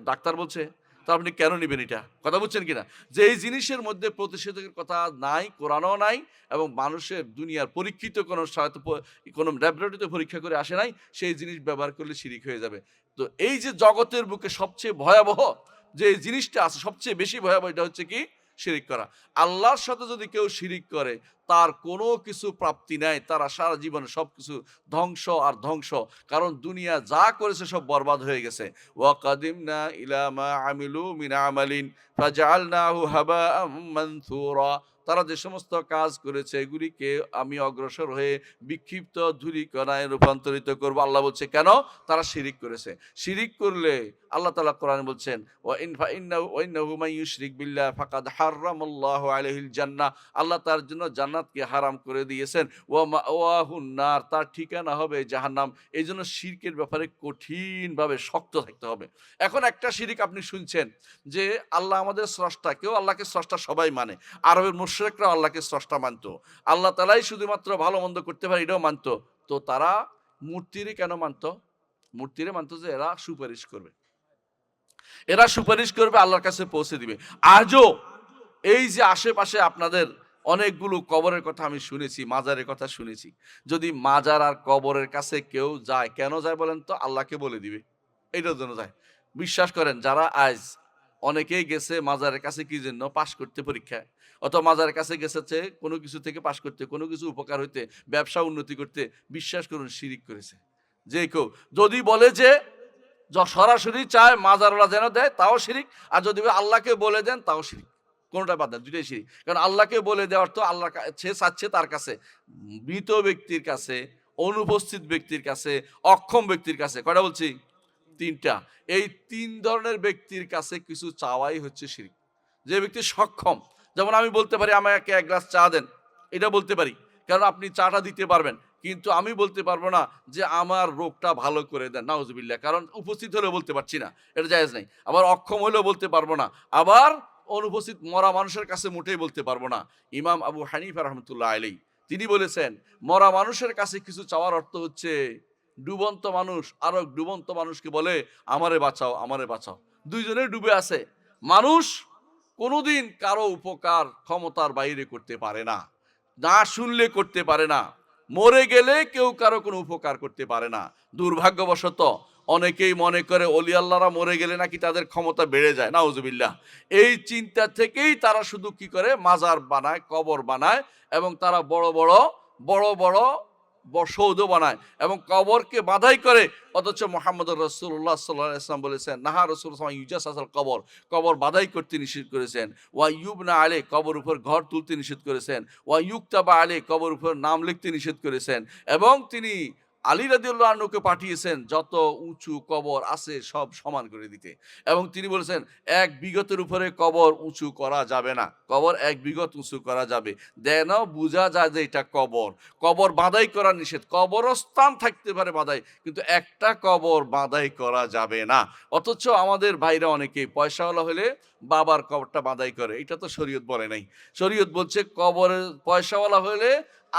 ডাক্তার বলছে, তো আপনি কেন নিবেন এটা? কথা বুঝছেন কিনা? যে এই জিনিসের মধ্যে প্রতিষেধকের কথা নাই, কোরআনেও নাই, এবং মানুষের দুনিয়ার পরীক্ষিত কোনো ল্যাবরেটরিতে পরীক্ষা করে আসে নাই, সেই জিনিস ব্যবহার করলে শিরিক হয়ে যাবে। তো এই যে জগতের বুকে সবচেয়ে ভয়াবহ যে জিনিসটা আছে, সবচেয়ে বেশি ভয়াবহ, এটা হচ্ছে কি? শিরিক করা। আল্লাহর সাথে যদি কেউ শিরিক করে তার কোনো কিছু প্রাপ্তি নাই, তারা সারা জীবনে সবকিছু ধ্বংস আর ধ্বংস। কারণ দুনিয়া যা করেছে সব বরবাদ হয়ে গেছে। ওয়াকাদিমনা ইলা মা আমিলু মিন আমালিন ফাজআলনাহু হাবাআম মানথুরা, তারা যে সমস্ত কাজ করেছে এগুলিকে আমি অগ্রসর হয়ে বিক্ষিপ্ত ধূলিকণায় রূপান্তরিত করব। আল্লাহ বলছে কেন? তারা শিরিক করেছে। শিরিক করলে আল্লাহ তাআলা কোরআনে বলছেন ওয়া ইন্নাহু মান ইউশরিক বিল্লাহ ফাকাদ হাররামাল্লাহু আলাইহিল জান্নাহ, আল্লাহ তার জন্য জান্নাতকে হারাম করে দিয়েছেন। ওয়া মাওয়াহুন নার, তার ঠিকানা হবে জাহান্নাম। এইজন্য শিরকের ব্যাপারে কঠিনভাবে শক্ত থাকতে হবে। এখন একটা শিরিক আপনি শুনছেন যে আল্লাহ আমাদের স্রষ্টা, কেউ আল্লাহকে স্রষ্টা সবাই মানে। আরবের মুশরিকরা আল্লাহকে স্রষ্টা মানত। আল্লাহ তাআলাই শুধুমাত্র ভালো মন্দ করতে পারে এটাও মানত। তো তারা মূর্তিরে কেন মানত? মূর্তিরে মানত যে এরা সুপারিশ করবে, এরা সুপারিশ করবে, আল্লাহর কাছে পৌঁছে দিবে। আজও এই যে আশেপাশে আপনাদের অনেকগুলো কবরের কথা আমি শুনেছি, মাজারের কথা শুনেছি। যদি মাজার আর কবরের কাছে কেউ যায়, কেন যায় বলেন তো? আল্লাহকে বলে দিবে, এটার জন্য যায়। বিশ্বাস করেন, যারা আজ অনেকেই গেছে মাজারের কাছে কি জন্য? পাশ করতে পরীক্ষায়, অথবা মাজারের কাছে গেছে কোনো কিছু থেকে পাশ করতে, কোনো কিছু উপকার হইতে, ব্যবসা উন্নতি করতে। বিশ্বাস করুন শিরিক করেছে। যে কেউ যদি বলে যে সরাসরি চায় মাজারওয়ালা যেন দেয় তাও শিরিক, আর যদি আল্লাহকে বলে দেন তাও শিরিক। কোনটা বাদ দেন, দুটাই শিরিক। কারণ আল্লাহকে বলে দেওয়ার তো আল্লাহ সে চাচ্ছে তার কাছে, মৃত ব্যক্তির কাছে, অনুপস্থিত ব্যক্তির কাছে, অক্ষম ব্যক্তির কাছে। কয়টা বলছি? তিনটা। এই তিন ধরনের ব্যক্তির কাছে কিছু চাওয়াই হচ্ছে শিরিক। যে ব্যক্তি সক্ষম, যেমন আমি বলতে পারি আমাকে এক গ্লাস চা দেন, এটা বলতে পারি, কারণ আপনি চাটা দিতে পারবেন, কিন্তু আমি বলতে পারবো না যে আমার রোগটা ভালো করে দেন, নাউজুবিল্লাহ, কারণ উপস্থিত হলেও বলতে পারছি না, এটা জায়েজ নেই। আবার অক্ষম হলেও বলতে পারবো না, আবার অনুপস্থিত মরা মানুষের কাছে মোটেই বলতে পারবো না। ইমাম আবু হানিফা রহমতুল্লাহ আলাইহি তিনি বলেছেন, মরা মানুষের কাছে কিছু চাওয়ার অর্থ হচ্ছে ডুবন্ত মানুষ আরো ডুবন্ত মানুষকে বলে আমারে বাঁচাও, আমারে বাঁচাও। দুইজনে ডুবে আছে। মানুষ কোনোদিন কারো উপকার ক্ষমতার বাইরে করতে পারে না, না শুনলে করতে পারে না, মরে গেলে কেউ কারো কোনো উপকার করতে পারে না। দুর্ভাগ্যবশত অনেকেই মনে করে অলি আল্লাহরা মরে গেলে নাকি তাদের ক্ষমতা বেড়ে যায়, নাউজুবিল্লাহ। এই চিন্তা থেকেই তারা শুধু কি করে, মাজার বানায়, কবর বানায়, এবং তারা বড় বড় বড় বড় সৌধ বানায় এবং কবরকে বাধাই করে। অথচ মুহাম্মদ রাসূলুল্লাহ সাল্লাল্লাহু আলাইহি ওয়াসাল্লাম বলেছেন, নাহা রাসূলুল্লাহ ইউজাসাসাল কবর, কবর বাধাই করতে নিষেধ করেছেন। ওয়া ইউবনা আলাই, কবর উপর ঘর তুলতে নিষেধ করেছেন। ওয়া ইউক্তাবা আলাই, কবর উপর নাম লিখতে নিষেধ করেছেন। এবং তিনি আলী রাদিয়াল্লাহু আনহুকে পাঠিয়েছেন যত উঁচু কবর আছে সব সমান করে দিতে। এবং তিনি বলেছেন এক বিঘতের উপরে কবর উঁচু করা যাবে না, কবর এক বিঘত উঁচু করা যাবে, যেন বোঝা যায় যে এটা কবর। কবর বাঁধাই করা নিষেধ, কবরস্থান থাকতে পারে বাঁধাই, কিন্তু একটা কবর বাঁধাই করা যাবে না। অথচ আমাদের ভাইরা অনেকে পয়সাওয়ালা হলে বাবার কবরটা বাঁধাই করে, এটা তো শরীয়ত বলে নাই। শরীয়ত বলছে কবরের পয়সাওয়ালা হলে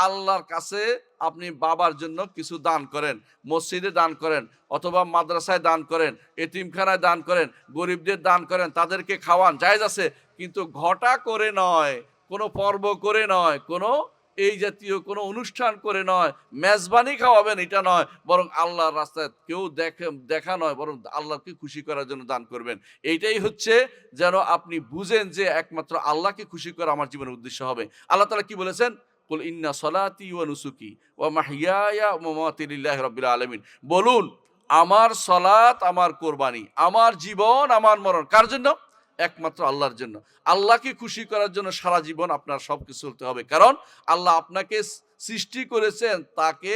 আল্লাহর কাছে আপনি বাবার জন্য কিছু দান করেন, মসজিদে দান করেন, অথবা মাদ্রাসায় দান করেন, এতিমখানায় দান করেন, গরিবদের দান করেন, তাদেরকে খাওয়ান, জায়েজ আছে। কিন্তু ঘটা করে নয়, কোনো পর্ব করে নয়, কোনো এই জাতীয় কোনো অনুষ্ঠান করে নয়, মেজবানি খাওয়াবেন এটা নয়, বরং আল্লাহর রাস্তায় কেউ দেখা নয়, বরং আল্লাহকে খুশি করার জন্য দান করবেন। এইটাই হচ্ছে যেন আপনি বুঝেন যে একমাত্র আল্লাহকে খুশি করা আমার জীবনের উদ্দেশ্য হবে। আল্লাহ তাআলা কি বলেছেন? কুল ইন্না সলাতি ওয়া নুসুকি ওয়া মাহইয়ায়া ওয়া মামাতি লিল্লাহি রাব্বিল আলামিন। বলুন, আমার সলাত, আমার কোরবানি, আমার জীবন, আমার মরণ কার জন্য? একমাত্র আল্লাহর জন্য। আল্লাহকে খুশি করার জন্য সারা জীবন আপনার সবকিছু চলতে হবে। কারণ আল্লাহ আপনাকে সৃষ্টি করেছেন তাকে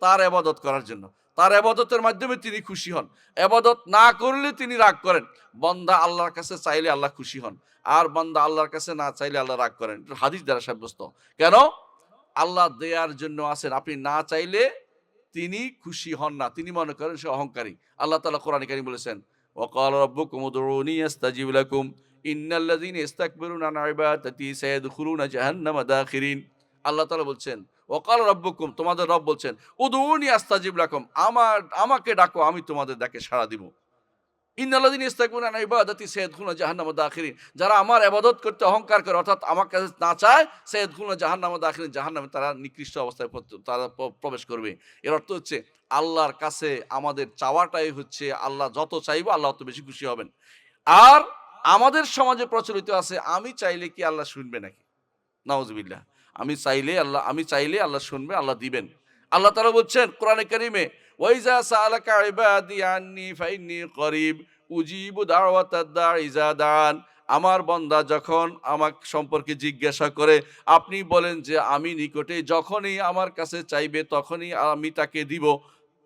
তার ইবাদত করার জন্য। তার ইবাদতের মাধ্যমে তিনি খুশি হন। ইবাদত না করলে তিনি রাগ করেন। বান্দা আল্লাহর কাছে চাইলে আল্লাহ খুশি হন, আর বান্দা আল্লাহর কাছে না চাইলে আল্লাহ রাগ করেন। হাদিস দ্বারা সাব্যস্ত। কেন? আল্লাহ দেয়ার জন্য আছেন, আপনি না চাইলে তিনি খুশি হন না, তিনি মনে করেন সে অহংকারী। আল্লাহ তাআলা কোরআনে কারীম বলেছেন, ওয়াকালা রাব্বুকুম উদউনি আস্তাজিব লাকুম ইন্নাল্লাযীনা ইস্তাকবিরুনা আন ইবাদাতি সায়াদখুলুনা জাহান্নামা দাখিরিন। আল্লাহ তাআলা বলছেন, ওয়াকালা রাব্বুকুম, তোমাদের রব বলছেন, উদউনি আস্তাজিব লাকুম, আমাকে ডাকো, আমি তোমাদের ডাকে সাড়া দিব। ইন্নাল্লাযীনা ইস্তাকবিরুনা আন ইবাদাতি সায়াদখুলুনা জাহান্নামা দাখিরিন, যারা আমার ইবাদত করতে অহংকার করে, অর্থাৎ আমার কাছে না চায়, সায়াদখুলুনা জাহান্নামা দাখিরিন, জাহান্নামে তারা নিকৃষ্ট অবস্থায় তারা প্রবেশ করবে। এর অর্থ হচ্ছে আল্লাহর কাছে আমাদের চাওয়াটাই হচ্ছে, আল্লাহ যত চাইবো আল্লাহ তত বেশি খুশি হবেন। আর আমাদের সমাজে প্রচলিত আছে আমি চাইলে কি আল্লাহ শুনবে নাকি? নাউজুবিল্লাহ। আমি চাইলে আল্লাহ শুনবে, আল্লাহ দিবেন। আল্লাহ তাআলা বলছেন কোরআনে কারীমে, ওয়াইজা সাআলাকা ইবাদি আন্নী ফাইন্নী করিব উজিবু দাওয়াতাদ দাঈ ইযা দাআন। আমার বান্দা যখন আমার সম্পর্কে জিজ্ঞাসা করে, আপনি বলেন যে আমি নিকটে, যখনই আমার কাছে চাইবে তখনই আমি তাকে দিব,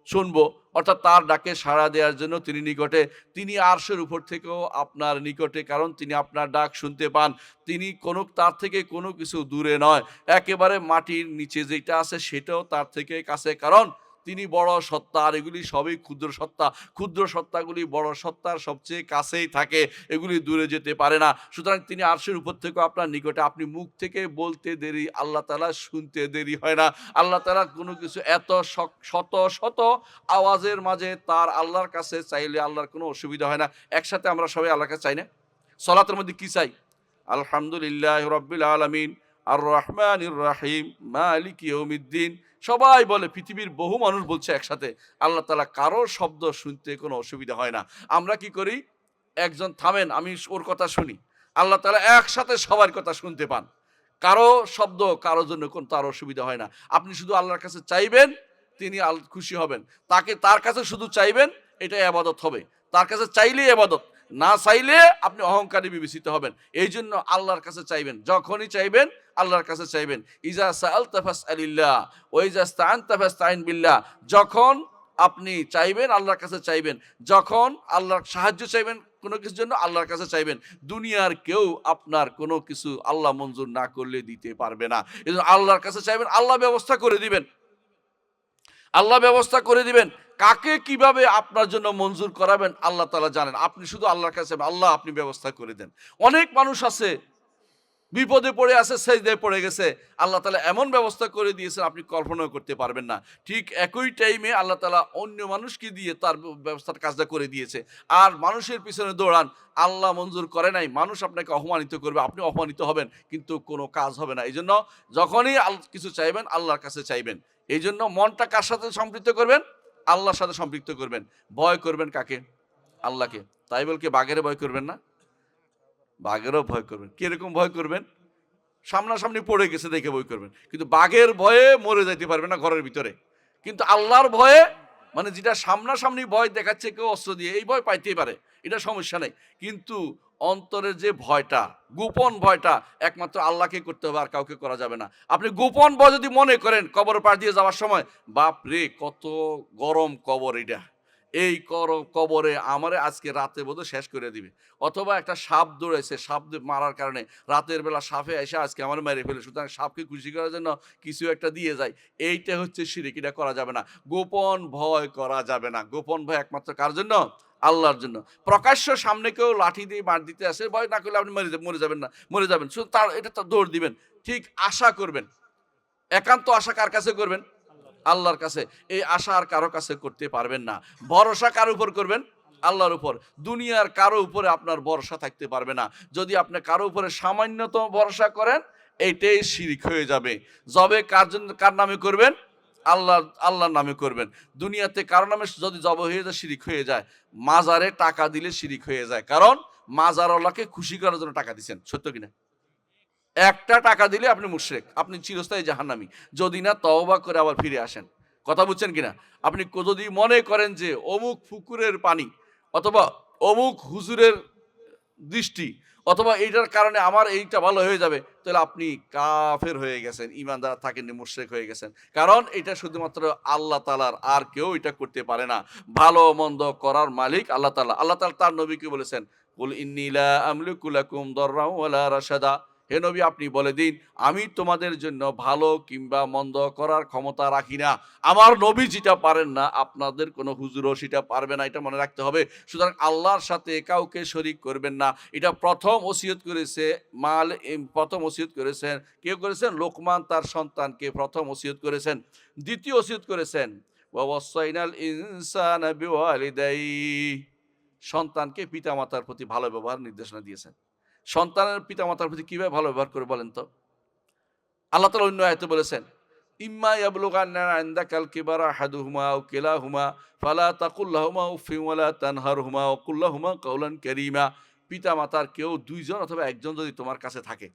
শুনবো। অর্থাৎ তার ডাকে সাড়া দেওয়ার জন্য তিনি নিকটে। তিনি আরশের উপর থেকেও আপনার নিকটে, কারণ তিনি আপনার ডাক শুনতে পান। তিনি তার থেকে কোনো কিছু দূরে নয়, একেবারে মাটির নিচে যেটা আছে সেটাও তার থেকে কাছে, কারণ তিনি বড় সত্তা, আর এগুলি সবই ক্ষুদ্র সত্তা। ক্ষুদ্র সত্তাগুলি বড় সত্তার সবচেয়ে কাছেই থাকে, এগুলি দূরে যেতে পারে না। সুতরাং তিনি আরশের উপর থেকেও আপনার নিকটে। আপনি মুখ থেকে বলতে দেরি, আল্লাহ তাআলা শুনতে দেরি হয় না। আল্লাহ তাআলা কোনো কিছু এত শত শত আওয়াজের মাঝে তার আল্লাহর কাছে চাইলে আল্লাহর কোনো অসুবিধা হয় না। একসাথে আমরা সবাই আল্লাহর কাছে চাই না? সালাতের মধ্যে কি চাই? আলহামদুলিল্লাহি রাব্বিল আলামিন আর রহমানির রহিম মালিকি ইয়াউমিদ্দিন। সবাই বলে, পৃথিবীর বহু মানুষ বলছে একসাথে। আল্লাহ তাআলা কারো শব্দ শুনতে কোনো অসুবিধা হয় না। আমরা কি করি? একজন থামেন, আমি ওর কথা শুনি। আল্লাহ তাআলা একসাথে সবার কথা শুনতে পান। কারো শব্দ কারোর জন্য তার অসুবিধা হয় না। আপনি শুধু আল্লাহর কাছে চাইবেন, তিনি খুশি হবেন। তার কাছে শুধু চাইবেন, এটাই ইবাদত হবে। তার কাছে চাইলেই ইবাদত, না চাইলে আপনি অহংকারী বিবেচিত হবেন। এই জন্য আল্লাহর কাছে চাইবেন, যখনই চাইবেন আল্লাহর কাছে চাইবেন। ইজা সাআলতা ফাসআলিল্লাহ ওয়া ইজা ইসতাআনতা ফাসতাইন বিল্লাহ। যখন আপনি চাইবেন আল্লাহর কাছে চাইবেন, যখন আল্লাহর সাহায্য চাইবেন কোনো কিছুর জন্য আল্লাহর কাছে চাইবেন। দুনিয়ার কেউ আপনার কোনো কিছু আল্লাহ মঞ্জুর না করলে দিতে পারবে না। এজন্য আল্লাহর কাছে চাইবেন, আল্লাহ ব্যবস্থা করে দিবেন। আল্লাহ ব্যবস্থা করে দিবেন। কাকে কিভাবে আপনার জন্য মঞ্জুর করাবেন আল্লাহ তাআলা জানেন। আপনি শুধু আল্লাহর কাছে আল্লাহ আপনি ব্যবস্থা করে দেন। অনেক মানুষ আছে বিপদে পড়ে আছে, সেজদায় পড়ে গেছে, আল্লাহ তাআলা এমন ব্যবস্থা করে দিয়েছেন আপনি কল্পনাও করতে পারবেন না। ঠিক একই টাইমে আল্লাহ তাআলা অন্য মানুষকে দিয়ে তার ব্যবস্থার কাজটা করে দিয়েছে। আর মানুষের পিছনে দৌড়ান, আল্লাহ মঞ্জুর করে নাই, মানুষ আপনাকে অপমানিত করবে, আপনি অপমানিত হবেন, কিন্তু কোনো কাজ হবে না। এই জন্য যখনই কিছু চাইবেন আল্লাহর কাছে চাইবেন। এই জন্য মনটা কার সাথে সম্পৃক্ত করবেন? আল্লাহর সাথে সম্পৃক্ত করবেন। ভয় করবেন কাকে? আল্লাহকে। তাই বলকে বাঘের ভয় করবেন না, বাঘেরও ভয় করবেন। কিরকম ভয় করবেন? সামনাসামনি পড়ে গেছে দেখে ভয় করবেন, কিন্তু বাঘের ভয়ে মরে যাইতে পারবে না ঘরের ভিতরে। কিন্তু আল্লাহর ভয়ে, মানে যেটা সামনাসামনি ভয় দেখাচ্ছে কেউ অস্ত্র দিয়ে, এই ভয় পাইতেই পারে, এটা সমস্যা নেই। কিন্তু অন্তরের যে ভয়টা, গোপন ভয়টা, একমাত্র আল্লাহকে করতে হবে, আর কাউকে করা যাবে না। আপনি গোপন ভয় যদি মনে করেন কবর পার দিয়ে যাওয়ার সময়, বাপ রে কত গরম কবর, এটা এই কবরে আমারে আজকে রাতে বোধহয় শেষ করে দিবে, অথবা একটা সাপ দৌড়াইছে, সাপ মারার কারণে রাতের বেলা সাপে এসে আজকে আমার মেরে ফেলে, সুতরাং সাপকে খুশি করার জন্য কিছু একটা দিয়ে যায়। এইটা হচ্ছে শিরক, এটা করা যাবে না। গোপন ভয় করা যাবে না। গোপন ভয় একমাত্র কার জন্য? আল্লাহর জন্য। প্রকাশ্য সামনে কেউ লাঠি দিয়ে মার দিতে আসে, ভয় না করলে আপনি মরে যাবেন না, মরে যাবেন, শুধু তার এটা তো দৌড় দিবেন। ঠিক আশা করবেন, একান্ত আশা কার কাছে করবেন? আল্লাহর কাছে। এই আশা আর কারো কাছে করতে পারবেন না। ভরসা কার উপর করবেন? আল্লাহর উপর। দুনিয়ার কারো উপরে আপনার ভরসা থাকতে পারবে না। যদি আপনি কারো উপরে সামান্যতম ভরসা করেন, এইটাই শিরক হয়ে যাবে। যবে কার নামে করবেন? আল্লাহর নামে করবেন। দুনিয়াতে কারো নামে যদি জব হয়ে যায়, শিরক হয়ে যায়। মাজারে টাকা দিলে শিরক হয়ে যায়, কারণ মাজারওয়ালাকে খুশি করার জন্য টাকা দিচ্ছেন। সত্য কিনা? একটা টাকা দিলে আপনি মুশরিক, আপনি চিরস্থায়ী জাহান্নামী, যদি না তওবা করে আবার ফিরে আসেন। কথা বুঝছেন কিনা? আপনি যদি মনে করেন যে অমুক পুকুরের পানি, অথবা অমুক হুজুরের দৃষ্টি, অথবা এইটার কারণে আমার এইটা ভালো হয়ে যাবে, তাহলে আপনি কাফের হয়ে গেছেন, ঈমানদার থাকেননি, মুশরিক হয়ে গেছেন। কারণ এটা শুধুমাত্র আল্লাহ তাআলার, আর কেউ এটা করতে পারে না। ভালো মন্দ করার মালিক আল্লাহ তাআলা। আল্লাহ তাআলা তার নবীকে বলেছেন, কুল ইন্নী লা আমলিকু লাকুম দাররাও ওয়ালা রাশাদা। হে নবী, আপনি বলে দিন, আমি তোমাদের জন্য ভালো কিংবা মন্দ করার ক্ষমতা রাখি না। আমার নবী যেটা পারেন না, আপনাদের কোনো হুজুরও সেটা পারবে না, এটা মনে রাখতে হবে। সুতরাং আল্লাহর সাথে কাউকে শরীক করবেন না। এটা প্রথম ওসিয়ত করেছে প্রথম ওসিয়ত করেছেন কে করেছেন? লোকমান তার সন্তানকে প্রথম ওসিয়ত করেছেন। দ্বিতীয় ওসিয়ত করেছেন, ওয়া ওয়াসাইনাল ইনসানা বিওয়ালিদাইহি, সন্তানকে পিতামাতার প্রতি ভালো ব্যবহার নির্দেশনা দিয়েছেন। সন্তানের পিতামাতার প্রতি কিভাবে ভালো ব্যবহার করে বলেন তো? আল্লাহ তাআলা অন্য আয়াতে বলেছেন, ইম্মা ইয়াবলুগান্না ইনদাকাল কিবারা আহাদুহুমা আও কিলাহুমা ফালা তাকুল লাহুমা উফফিন ওয়ালা তানহারহুমা ওয়া কুল লাহুমা কাওলান কারীমা। পিতামাতার কেউ দুইজন অথবা একজন যদি তোমার কাছে থাকে,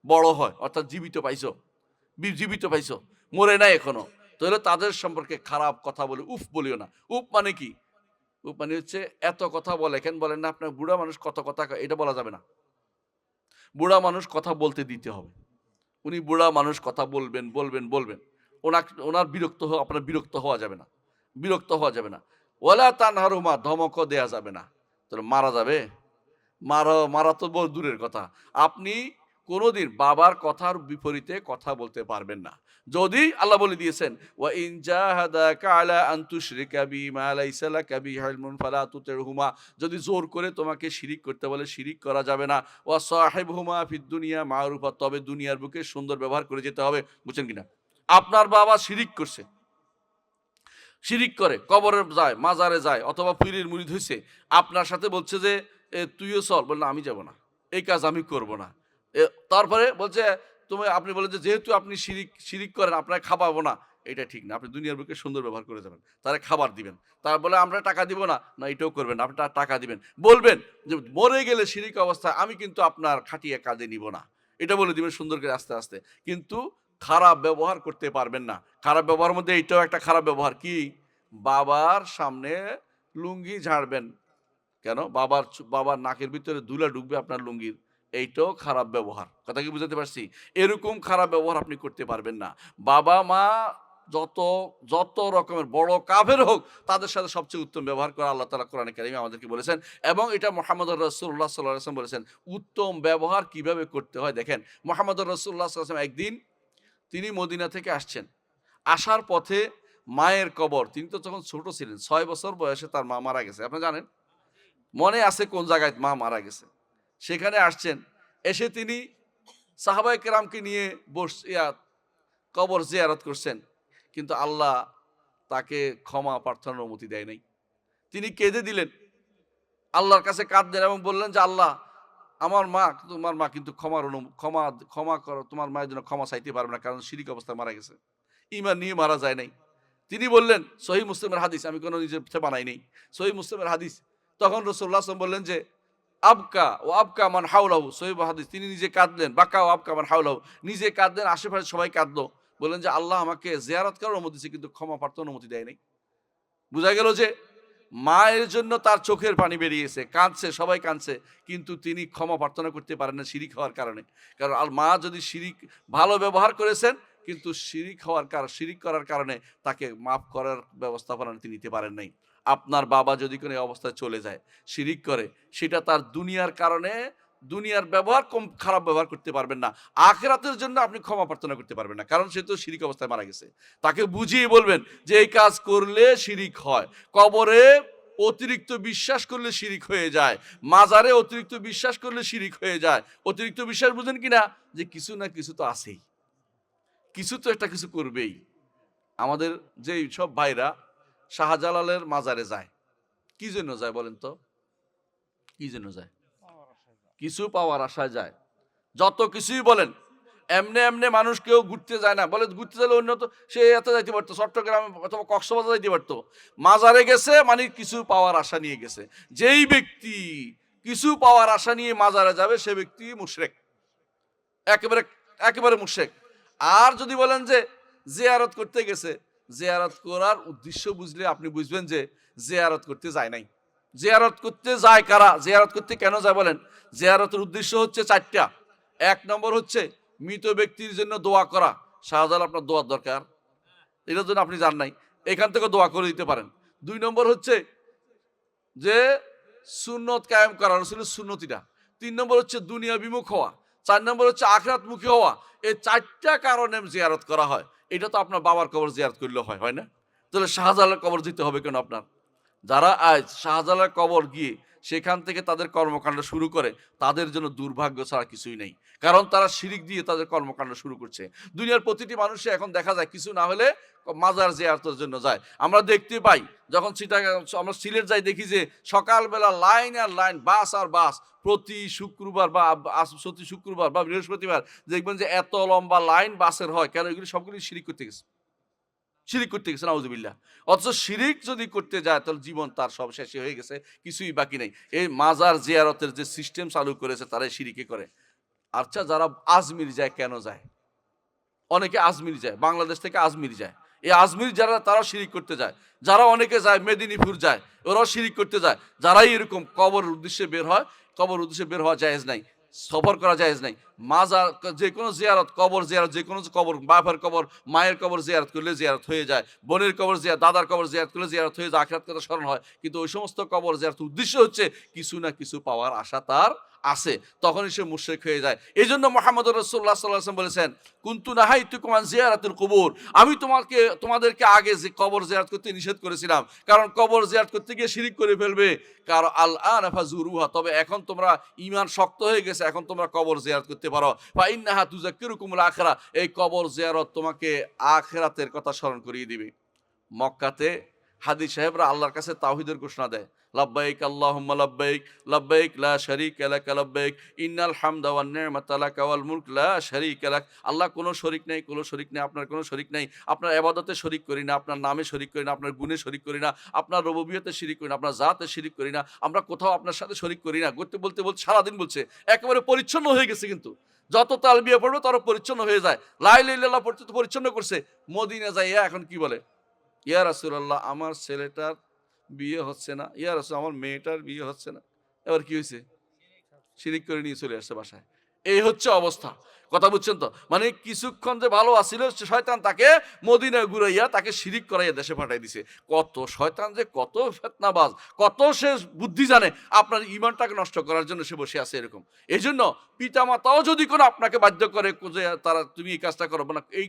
বড় হয়, অর্থাৎ জীবিত পাইছো, মরে নাই এখনো, তাহলে তাদের সম্পর্কে খারাপ কথা বলে উফ বলিও না। উফ মানে কি? উফ মানে হচ্ছে এত কথা বলে, কেন বলেন না? আপনার বুড়া মানুষ কত কথা কয়, এটা বলা যাবে না। বুড়া মানুষ কথা বলতে দিতে হবে। উনি বুড়া মানুষ, কথা বলবেন। ওনার আপনার বিরক্ত হওয়া যাবে না, ওয়ালা তানহারহুমা, ধমকও দেয়া যাবে না। তাহলে মারা যাবে? মারা তো বড় দূরের কথা। আপনি কোনোদিন বাবার কথার বিপরীতে কথা বলতে পারবেন না। যদি আল্লাহ বলে দিয়েছেন, ওয়া ইন জাহাদাকা আলা আন তুশরিকা বিমা লাইসা লাকা বিহি ইলমুন ফালা তুতিরহুমা, যদি জোর করে তোমাকে শিরিক করতে বলে, শিরিক করা যাবে না। ওয়া সাহিবহুমা ফিদ দুনিয়া মারুফা, তবে দুনিয়ার বুকে সুন্দর ব্যবহার করে যেতে হবে। বুঝছেন কিনা? আপনার বাবা শিরিক করে কবরে যায়, মাজারে যায়, অথবা পীরের মুরিদ হইছে, আপনার সাথে বলছে যে তুইও চল, বললেন আমি যাব না, এই কাজ আমি করব না। তারপরে বলছে আপনি বলেন যে যেহেতু আপনি শিরিক করেন, আপনাকে খাওয়াবো না, এটা ঠিক না। আপনি দুনিয়ার বুকে সুন্দর ব্যবহার করে যাবেন, তারা খাবার দিবেন। তার বলে আমরা টাকা দিব না, না এটাও করবেন না, আপনি টাকা দিবেন। বলবেন যে মরে গেলে শিরিক অবস্থায় আমি কিন্তু আপনার খাটিয়ে কাজে নিব না, এটা বলে দিবেন সুন্দর করে আস্তে আস্তে। কিন্তু খারাপ ব্যবহার করতে পারবেন না। খারাপ ব্যবহারের মধ্যে এইটাও একটা খারাপ ব্যবহার কি? বাবার সামনে লুঙ্গি ঝাড়বেন। কেন? বাবার নাকের ভিতরে ধুলা ঢুকবে আপনার লুঙ্গির। এইটাও খারাপ ব্যবহার। কথা কি বুঝাতে পারছি? এরকম খারাপ ব্যবহার আপনি করতে পারবেন না। বাবা-মা যত যত রকমের বড় কাফের হোক, তাদের সাথে সবচেয়ে উত্তম ব্যবহার করা আল্লাহ তাআলা কোরআনে কারিমে আমাদেরকে বলেছেন এবং এটা মুহাম্মদুর রাসূলুল্লাহ সাল্লাল্লাহু আলাইহি ওয়াসাল্লাম বলেছেন। উত্তম ব্যবহার কিভাবে করতে হয় দেখেন, মুহাম্মদুর রাসূলুল্লাহ সাল্লাল্লাহু আলাইহি ওয়াসাল্লাম একদিন তিনি মদিনা থেকে আসছেন। আসার পথে মায়ের কবর, তিনি তো তখন ছোট ছিলেন। ৬ বছর বয়সে তার মা মারা গেছে। আপনি জানেন? মনে আছে কোন জায়গায় মা মারা গেছে। সেখানে আসছেন। এসে তিনি সাহাবায়ে কেরামকে নিয়ে কবর জিয়ারত করছেন। কিন্তু আল্লাহ তাকে ক্ষমা প্রার্থনার অনুমতি দেয় নাই। তিনি কেঁদে দিলেন। আল্লাহর কাছে কাঁদলেন এবং বললেন যে, "আল্লাহ, আমার মা, তোমার মা কিন্তু ক্ষমা করো। তোমার মায়ের জন্য ক্ষমা চাইতে পারবে না। কারণ শিরিক অবস্থায় মারা গেছে। ঈমান নিয়ে মারা যায় নাই।" তিনি বললেন, সহিহ মুসলিমের হাদিস, আমি কোনো নিজের থেকে বানাই নাই। সহিহ মুসলিমের হাদিস। তখন রাসূলুল্লাহ সাল্লাল্লাহু আলাইহি ওয়াসাল্লাম বললেন যে, আবকা মান হাওলাহু, সহিহ হাদিস। তিনি নিজে কাঁদলেন। বাকা ও আবকা মান হাওলাহু। নিজে কাঁদলেন, আশেপাশে সবাই কাঁদলো। বললেন যে, "আল্লাহ আমাকে জিয়ারত করার অনুমতি দিয়েছে কিন্তু ক্ষমা প্রার্থনার অনুমতি দেয় নাই।" বুঝা গেল যে মায়ের জন্য তার চোখের পানি বেরিয়েছে, কাঁদছে, সবাই কাঁদছে, কিন্তু তিনি ক্ষমা প্রার্থনা করতে পারেন না শিরিক হওয়ার কারণে। কারণ মা যদি শিরিক ভালো ব্যবহার করেছেন, কিন্তু শিরিক করার কারণে তাকে মাফ করার ব্যবস্থাপনা তিনি নিতে পারেন নাই। আপনার বাবা যদি কোনো অবস্থায় চলে যায়, শিরিক করে, সেটা তার দুনিয়ার কারণে, দুনিয়ার ব্যবহার খারাপ ব্যবহার করতে পারবেন না। আখিরাতের জন্য আপনি ক্ষমা প্রার্থনা করতে পারবেন না। কারণ সে তো শিরিক অবস্থায় মারা গেছে। তাকে বুঝিয়ে বলবেন যে এই কাজ করলে শিরিক হয়। কবরে অতিরিক্ত বিশ্বাস করলে শিরিক হয়ে যায়। মাজারে অতিরিক্ত বিশ্বাস করলে শিরিক হয়ে যায়। অতিরিক্ত বিশ্বাস বুঝেন কিনা? যে কিছু না কিছু তো আছেই। কিছু তো একটা কিছু করবেই। আমাদের যেই সব ভাইরা শাহজালালের মাজারে যায়, কি জন্য যায় বলেন তো? কি জন্য যায়? কিছু পাওয়ার আশায় যায়। যত কিছুই বলেন, এমনে এমনে মানুষ কেউ ঘুরতে যায় না। বলে ঘুরতে গেলে অন্য তো সে এত যাইতে পারতো, চট্টগ্রামে অথবা কক্সবাজার যাইতে পারতো। মাজারে গেছে মানে কিছু পাওয়ার আশা নিয়ে গেছে। যেই ব্যক্তি কিছু পাওয়ার আশা নিয়ে মাজারে যাবে সে ব্যক্তি মুশরিক। একেবারে একেবারে মুশরিক। আর যদি বলেন যে জিয়ারত করতে গেছে, জিয়ারত করার উদ্দেশ্য বুঝলে আপনি বুঝবেন যে জিয়ারত করতে যায় নাই। জিয়ারত করতে যায় কারা? জিয়ারত করতে কেন যায় বলেন? জিয়ারতের উদ্দেশ্য হচ্ছে ৪টা। ১ নম্বর হচ্ছে মৃত ব্যক্তির জন্য দোয়া করা। শাহজালাল আপনার দোয়ার দরকার। এটার জন্য আপনি যান নাই। এখান থেকে দোয়া করে দিতে পারেন। ২ নম্বর হচ্ছে যে সুন্নত কায়েম করা, রাসূলের সুন্নতিটা। ৩ নম্বর হচ্ছে দুনিয়া বিমুখ হওয়া। ৪ নম্বর হচ্ছে আখিরাতমুখী হওয়া। এই ৪টা কারণে জিয়ারত করা হয়। এটা তো আপনার বাবার কবর জিয়ারত করলে হয় না? তাহলে শাহজালালের কবর দিতে হবে কেন আপনার? যারা আজ শাহজালালের কবর গিয়ে সেখান থেকে তাদের কর্মকাণ্ড শুরু করে, তাদের জন্য দুর্ভাগ্য ছাড়া কিছুই নেই। কারণ তারা শিরিক দিয়ে তাদের কর্মকাণ্ড শুরু করছে। দুনিয়ার প্রতিটি মানুষে এখন দেখা যায় কিছু না হলে মাজার জিয়ারতের জন্য যায়। আমরা দেখতে পাই যখন আমরা সিলেট যাই, দেখি যে সকালবেলা লাইন আর লাইন, বাস আর বাস, প্রতি শুক্রবার বা বৃহস্পতিবার দেখবেন যে এত লম্বা লাইন বাসের হয়। কেন? এগুলি সবগুলি শিরিক করতে গেছে। শিরিক করতে গেছে, নাউজুবিল্লাহ। অথচ শিরিক যদি করতে যায় তাহলে জীবন তার সব শেষই হয়ে গেছে, কিছুই বাকি নেই। এই মাজার জিয়ারতের যে সিস্টেম চালু করেছে তারাই শিরিকে করে। আচ্ছা, যারা আজমির যায় কেন যায়? অনেকে আজমির যায়, বাংলাদেশ থেকে আজমির যায়। এই আজমির যারা, তারাও শিরিক করতে যায়। যারা অনেকে যায় মেদিনীপুর যায়, ওরাও শিরিক করতে যায়। যারাই এরকম কবর উদ্দেশ্যে বের হয়, কবর উদ্দেশ্যে বের হওয়া জায়েজ নাই, সফর করা জায়েজ নাই। মাজার যে কোনো জিয়ারত, কবর জিয়ারত, যে কোনো কবর, বাপের কবর, মায়ের কবর জিয়ারত করলে জিয়ারত হয়ে যায়। বোনের কবর দাদার কবর জিয়ারত করলে জিয়ারত হয়ে যায়, আখিরাত কথা স্মরণ হয়। কিন্তু ওই সমস্ত কবর জিয়ারত উদ্দেশ্য হচ্ছে কিছু না কিছু পাওয়ার আশা তার আছে, তখনই সে মুশরিক হয়ে যায়। এই জন্য মুহাম্মদুর রাসূলুল্লাহ সাল্লাল্লাহু আলাইহি ওয়াসাল্লাম বলেছেন, কুনতু নাহাইতুকুম আন জিয়ারাতিল কুবুর, আমি তোমাদেরকে আগে যে কবর জিয়ারত করতে নিষেধ করেছিলাম, কারণ কবর জিয়ারত করতে গিয়ে শিরিক করে ফেলবে। কারণ আল আন ফাজুরুহা, তবে এখন তোমরা ঈমান শক্ত হয়ে গেছে, এখন তোমরা কবর জিয়ারত করতে পারো। ফা ইন্নাহা তুযাক্কিরুকুমুল আখিরা, এই কবর জিয়ারত তোমাকে আখিরাতের কথা স্মরণ করিয়ে দিবে। মক্কাতে হাদী সাহেবরা আল্লাহর কাছে তাওহীদের ঘোষণা দেয়, লাব্বাইক আল্লাহুম্মা লাব্বাইক, লাব্বাইক লা শারীকা লাক লাব্বাইক, ইন্নাল হামদা ওয়ান নি'মাতা লাকা ওয়াল মুলক লা শারীকা লাক। আল্লাহ কোনো শরীক নেই, কোনো শরীক নেই, আপনার কোনো শরীক নেই। আপনার ইবাদতে শরীক করি না, আপনার নামে শরীক করি না, আপনার গুণে শরীক করি না, আপনার রুবুবিয়তে শরীক করি না, আপনার জাতে শরীক করি না, আমরা কোথাও আপনার সাথে শরীক করি না। বলতে সারাদিন বলছে, একেবারে পরিচ্ছন্ন হয়ে গেছে। কিন্তু যত তালবিয়া পড়বে তত পরিচ্ছন্ন হয়ে যায়। লা ইলাহা ইল্লাল্লাহ পড়তে তো পরিচ্ছন্ন করছে। মদিনা যাইয়া এখন কি বলে, ইয়া রাসূলুল্লাহ আমার ছেলেটার বিয়ে হচ্ছে না, ইয়া রাসূল আমার মেয়েটার বিয়ে হচ্ছে না। এবার কি হয়েছে, শিরিক করে নিয়ে চলে আসছে বাসায়। এই হচ্ছে অবস্থা। কথা বুঝছেন তো? মানে কিছুক্ষণ যে ভালো আছিল, শয়তান তাকে মদিনায় ঘুরাইয়া তাকে শিরিক করাইয়া দেশে পাঠাই দিছে। কত শয়তান যে কত ফিতনাবাজ, কত সে বুদ্ধি জানে আপনার ঈমানটাকে নষ্ট করার জন্য সে বসে আছে এরকম। এজন্য পিতামাতাও যদি কোনো আপনাকে বাধ্য করে যে তারা তুমি এই কাজটা করবো না, এই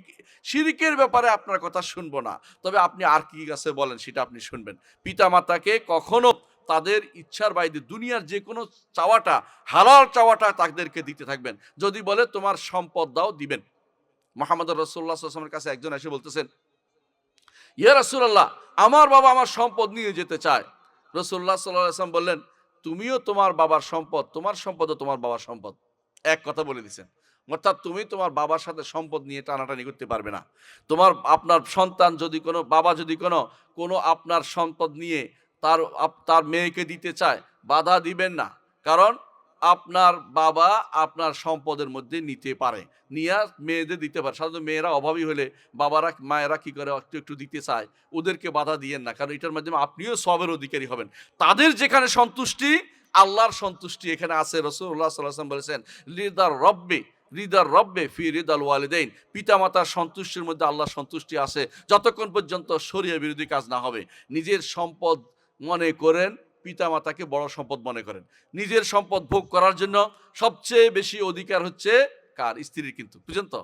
শিরিকের ব্যাপারে আপনার কথা শুনবো না, তবে আপনি আর কি কাছে বলেন সেটা আপনি শুনবেন। পিতামাতাকে কখনো তাদের ইচ্ছার বাইরে দুনিয়ার যে কোনো চাওয়াটা, হালাল চাওয়াটা তাদেরকে দিতে থাকবেন। যদি বলে তোমার সম্পদ দাও, দিবেন। মুহাম্মদ রাসূলুল্লাহ সাল্লাল্লাহু আলাইহি ওয়াসাল্লামের কাছে একজন এসে বলতেছেন, ইয়া রাসূলুল্লাহ আমার বাবা আমার সম্পদ নিয়ে যেতে চায়। রাসূলুল্লাহ সাল্লাল্লাহু আলাইহি ওয়াসাল্লাম বললেন, তুমিও তোমার বাবার সম্পদ, তোমার সম্পদও তোমার বাবার সম্পদ। এক কথা বলে দিয়েছেন। অর্থাৎ তুমি তোমার বাবার সাথে সম্পদ নিয়ে টানাটানি করতে পারবে না। তোমার আপনার সন্তান যদি কোনো বাবা যদি কোনো আপনার সম্পদ নিয়ে তার মেয়েকে দিতে চায়, বাধা দিবেন না। কারণ আপনার বাবা আপনার সম্পদের মধ্যে নিতে পারে, নিয়ে মেয়েদের দিতে পারে। সাধারণত মেয়েরা অভাবী হলে মায়েরা কি করে একটু একটু দিতে চায়, ওদেরকে বাধা দিয়েন না, কারণ এটার মাধ্যমে আপনিও সবের অধিকারী হবেন। তাদের যেখানে সন্তুষ্টি, আল্লাহর সন্তুষ্টি এখানে আছে। রাসূলুল্লাহ সাল্লাল্লাহু আলাইহি ওয়াসাল্লাম বলেছেন, রিদার রব্বে ফি রিদাল ওয়ালিদাইন, পিতামাতার সন্তুষ্টির মধ্যে আল্লাহর সন্তুষ্টি আছে, যতক্ষণ পর্যন্ত শরীয়ত বিরোধী কাজ না হবে। নিজের সম্পদ মনে করেন, পিতামাতাকে বড় সম্পদ মনে করেন। নিজের সম্পদ ভোগ করার জন্য সবচেয়ে বেশি অধিকার হচ্ছে কার? স্ত্রীর। কিন্তু বুঝেন তো,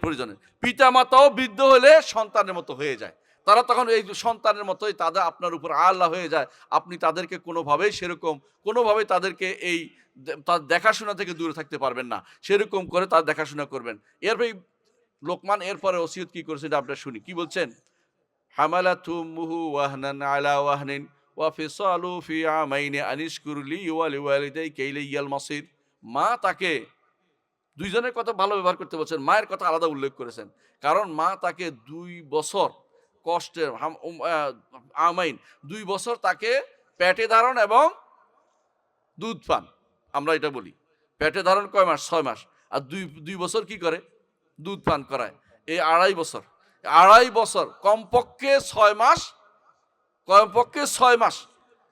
পরিজনের। পিতামাতাও বৃদ্ধ হলে সন্তানের মতো হয়ে যায়, তারা তখন এই সন্তানের মতোই তাদের আপনার উপর আল্লাহ হয়ে যায়। আপনি তাদেরকে কোনোভাবেই তাদেরকে এই তার দেখাশোনা থেকে দূরে থাকতে পারবেন না। সেরকম করে তার দেখাশোনা করবেন। এরপরে লোকমান এরপরে ওসিয়ত কি করেছে এটা আপনারা শুনি। কি বলছেন? হামালাতু উম্মুহু ওয়াহনান আলা ওয়াহনিন ওয়া ফিসালু ফি আমাইনি আনিশকুর লি ওয়া লিওয়ালিদাইকা ইলাইয়াল মাসির। মা তাকে, দুইজনের কথা ভালো ব্যবহার করতে বলছেন, মায়ের কথা আলাদা উল্লেখ করেছেন। কারণ মা তাকে ২ বছর কষ্টের আমাইন ২ বছর তাকে পেটে ধারণ এবং দুধ পান, আমরা এটা বলি। পেটে ধারণ কয় মাস? ৬ মাস। আর ২ বছর কি করে? দুধ পান করায়। এই ২.৫ বছর। ২.৫ বছর কমপক্ষে ৬ মাস, কমপক্ষে ৬ মাস।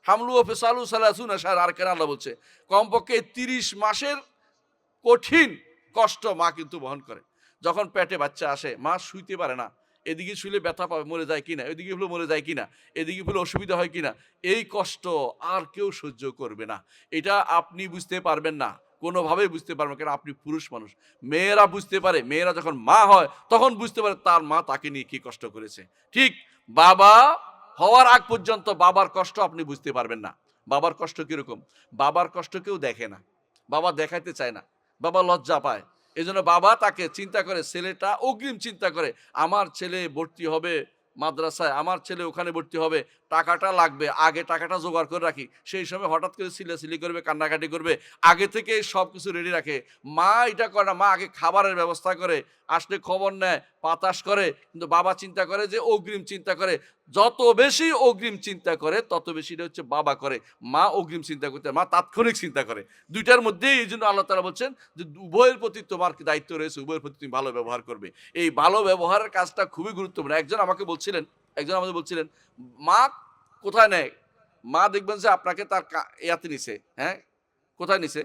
হামলু ও ফিসালু সালাসুনা শাহর, আর কেন আল্লাহ বলছে কমপক্ষে ৩০ মাসের কঠিন কষ্ট মা কিন্তু বহন করে। যখন পেটে বাচ্চা আসে, মা শুইতে পারে না। এদিকে শুলে ব্যথা পাবে, মরে যায় কিনা, এদিকে ফুলে মরে যায় কিনা, এদিকে ফুলে অসুবিধা হয় কিনা, এই কষ্ট আর কেউ সহ্য করবে না। এটা আপনি বুঝতে পারবেন না, কোনোভাবেই বুঝতে পারবেন না, কেন আপনি পুরুষ মানুষ। মেয়েরা বুঝতে পারে, মেয়েরা যখন মা হয় তখন বুঝতে পারে তার মা তাকে নিয়ে কি কষ্ট করেছে। ঠিক বাবা হওয়ার আগ পর্যন্ত বাবার কষ্ট আপনি বুঝতে পারবেন না। বাবার কষ্ট কিরকম? বাবার কষ্ট কেউ দেখে না, বাবা দেখাইতে চায় না, বাবা লজ্জা পায়। এজন্য বাবা তাকে চিন্তা করে, ছেলেটা অগ্রিম চিন্তা করে, আমার ছেলে ভর্তি হবে মাদ্রাসায়, আমার ছেলে ওখানে ভর্তি হবে, টাকাটা লাগবে, আগে টাকাটা জোগাড় করে রাখি। সেই সময় হঠাৎ করে সিলাসিলি করবে, কান্নাকাটি করবে, আগে থেকে সব কিছু রেডি রাখে। মা এটা করে না, মা আগে খাবারের ব্যবস্থা করে, আসলে খবর নেয়, বাতাস করে। কিন্তু বাবা চিন্তা করে যে অগ্রিম চিন্তা করে। যত বেশি অগ্রিম চিন্তা করে তত বেশি হচ্ছে বাবা করে। মা অগ্রিম চিন্তা করতে, মা তাৎক্ষণিক চিন্তা করে। দুইটার মধ্যেই এই জন্য আল্লাহ তাআলা বলছেন যে উভয়ের প্রতি তোমার দায়িত্ব রয়েছে, উভয়ের প্রতি তুমি ভালো ব্যবহার করবে। এই ভালো ব্যবহারের কাজটা খুবই গুরুত্বপূর্ণ। একজন আমাদের বলছিলেন মা কোথায় নেয়? মা দেখবেন যে আপনাকে তার ইয়াতে নিছে, হ্যাঁ, কোথায় নিছে?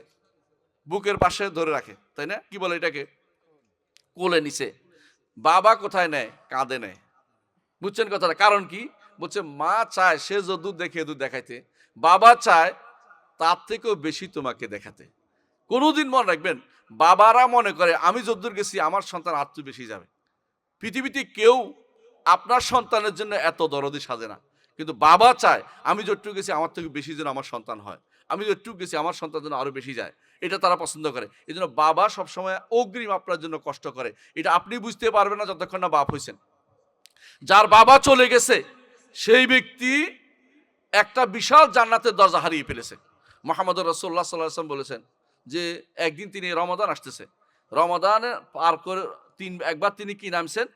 বুকের পাশে ধরে রাখে, তাই না? কি বলে এটাকে? কোলে নিছে। বাবা কোথায় নেয়? কাঁধে নেয়। বুঝছেন কথাটা? কারণ কি? বলছে মা চায় সে যদ্দূর দেখে এদূর দেখাইতে, বাবা চায় তার থেকেও বেশি তোমাকে দেখাতে। কোনোদিন মনে রাখবেন, বাবারা মনে করে আমি যদ্দূর গেছি আমার সন্তান আর তো বেশি যাবে। পৃথিবীতে কেউ আপনার সন্তানের জন্য এত দরদি সাজে না, কিন্তু বাবা চায় আমি যতটুকু গেছি আমার থেকে বেশি যেন আমার সন্তান হয়, আমি যতটুকু গেছি আমার সন্তান যেন আরো বেশি যায়, এটা তারা পছন্দ করে। এই জন্য বাবা সবসময় অগ্রিম আপনার জন্য কষ্ট করে। এটা আপনি বুঝতে পারবেন না যতক্ষণ না বাপ হয়েছেন। যার বাবা চলে গেছে সেই ব্যক্তি একটা বিশাল জান্নাতের দরজা হারিয়ে ফেলেছে। মুহাম্মদ রাসূলুল্লাহ সাল্লাল্লাহু আলাইহি ওয়াসাল্লাম বলেছেন যে একদিন তিনি, রমাদান আসতেছে, রমাদানে পার করে একবার তিনি কি নামছেন?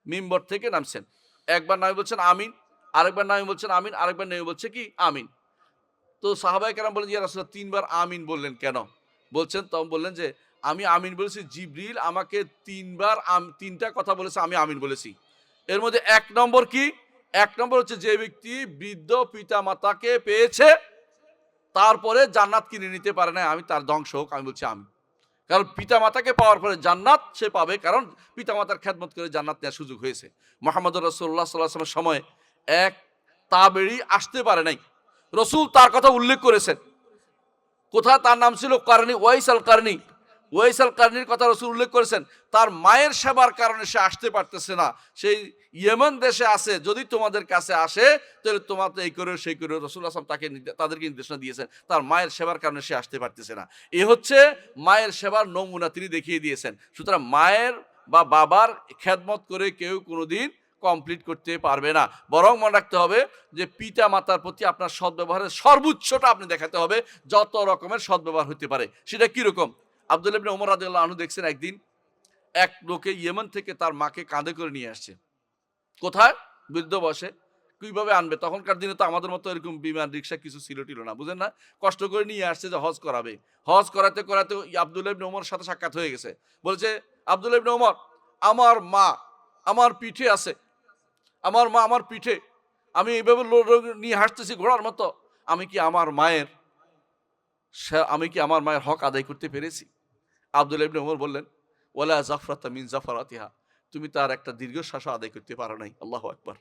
মিম্বর থেকে নামছেন। একবার নামে বলছেন আমিন, আরেকবার নামে বলছেন আমিন, আরেকবার নামে বলছে কি আমিন। তো সাহাবায়ে কেরাম বলেন, ইয়া রাসূলুল্লাহ ৩ বার আমিন বললেন কেন? তখন বললেন যে আমি আমিন বলেছি, জিবরিল আমাকে 3বার 3টা কথা বলেছে, আমি আমিন বলেছি। এর মধ্যে 1 নম্বর কি? 1 নম্বর হচ্ছে যে ব্যক্তি বৃদ্ধ পিতা মাতাকে পেয়েছে তারপরে জান্নাত কিনে নিতে পারে না, আমি তার ধ্বংস হোক, আমি বলছি আমি। কারণ পিতা মাতাকে পাওয়ার পরে জান্নাত সে পাবে, কারণ পিতা মাতার খেদমত করে জান্নাত নেওয়ার সুযোগ হয়েছে। মুহাম্মদ রাসূলুল্লাহ সাল্লাল্লাহু আলাইহি ওয়াসাল্লামের সময় এক তাবেঈ আসতে পারে নাই, রসুল তার কথা উল্লেখ করেছেন। কোথায়? তার নাম ছিল কারনি, ওয়াইস আল কারনি। ওয়াইস আল কারনির কথা রসুল উল্লেখ করেছেন। তার মায়ের সেবার কারণে সে আসতে পারতেছে না, সেই ইয়েমেন দেশে আছে, যদি তোমাদের কাছে আসে তাহলে তোমার তো এই করে সেই করে, রসুল আসলাম তাদেরকে নির্দেশনা দিয়েছেন। তার মায়ের সেবার কারণে সে আসতে পারতেছে না। এ হচ্ছে মায়ের সেবার নমুনা তিনি দেখিয়ে দিয়েছেন। সুতরাং মায়ের বা বাবার খেদমত করে কেউ কোনোদিন কমপ্লিট করতে পারবে না। বরং মনে রাখতে হবে যে পিতা মাতার প্রতি আপনার সদ্ব্যবহারের সর্বোচ্চটা আপনি দেখাতে হবে, যত রকমের সদ্ব্যবহার হতে পারে। সেটা কিরকম? আব্দুল্লাহ ইবনে ওমর রাদিয়াল্লাহু আনহু দেখছেন একদিন এক লোকে ইয়েমেন থেকে তার মাকে কাঁধে করে নিয়ে আসছে। কোথায়? বৃদ্ধ বয়সে। কিভাবে আনবে? তখনকার দিনে তো আমাদের মতো এরকম বিমান রিক্সা কিছু ছিল না, বুঝেন না? কষ্ট করে নিয়ে আসছে যে হজ করাবে। হজ করাতে করাতে আব্দুল্লাহ ইবনে ওমরের সাথে সাক্ষাৎ হয়ে গেছে। বলছে, আব্দুল্লাহ ইবনে ওমর, আমার মা আমার পিঠে আছে, আমার মা আমার পিঠে, আমি এইভাবে নিয়ে হাঁটতেছি ঘোড়ার মতো, আমি কি আমার মায়ের হক আদায় করতে পেরেছি? আব্দুল্লাহ ইবনে ওমর বললেন, ওয়ালা জাফরাতা মিন জাফরাতিহা, তুমি তার একটা দীর্ঘশ্বাস আদায় করতে পারো নাই। আল্লাহু আকবার।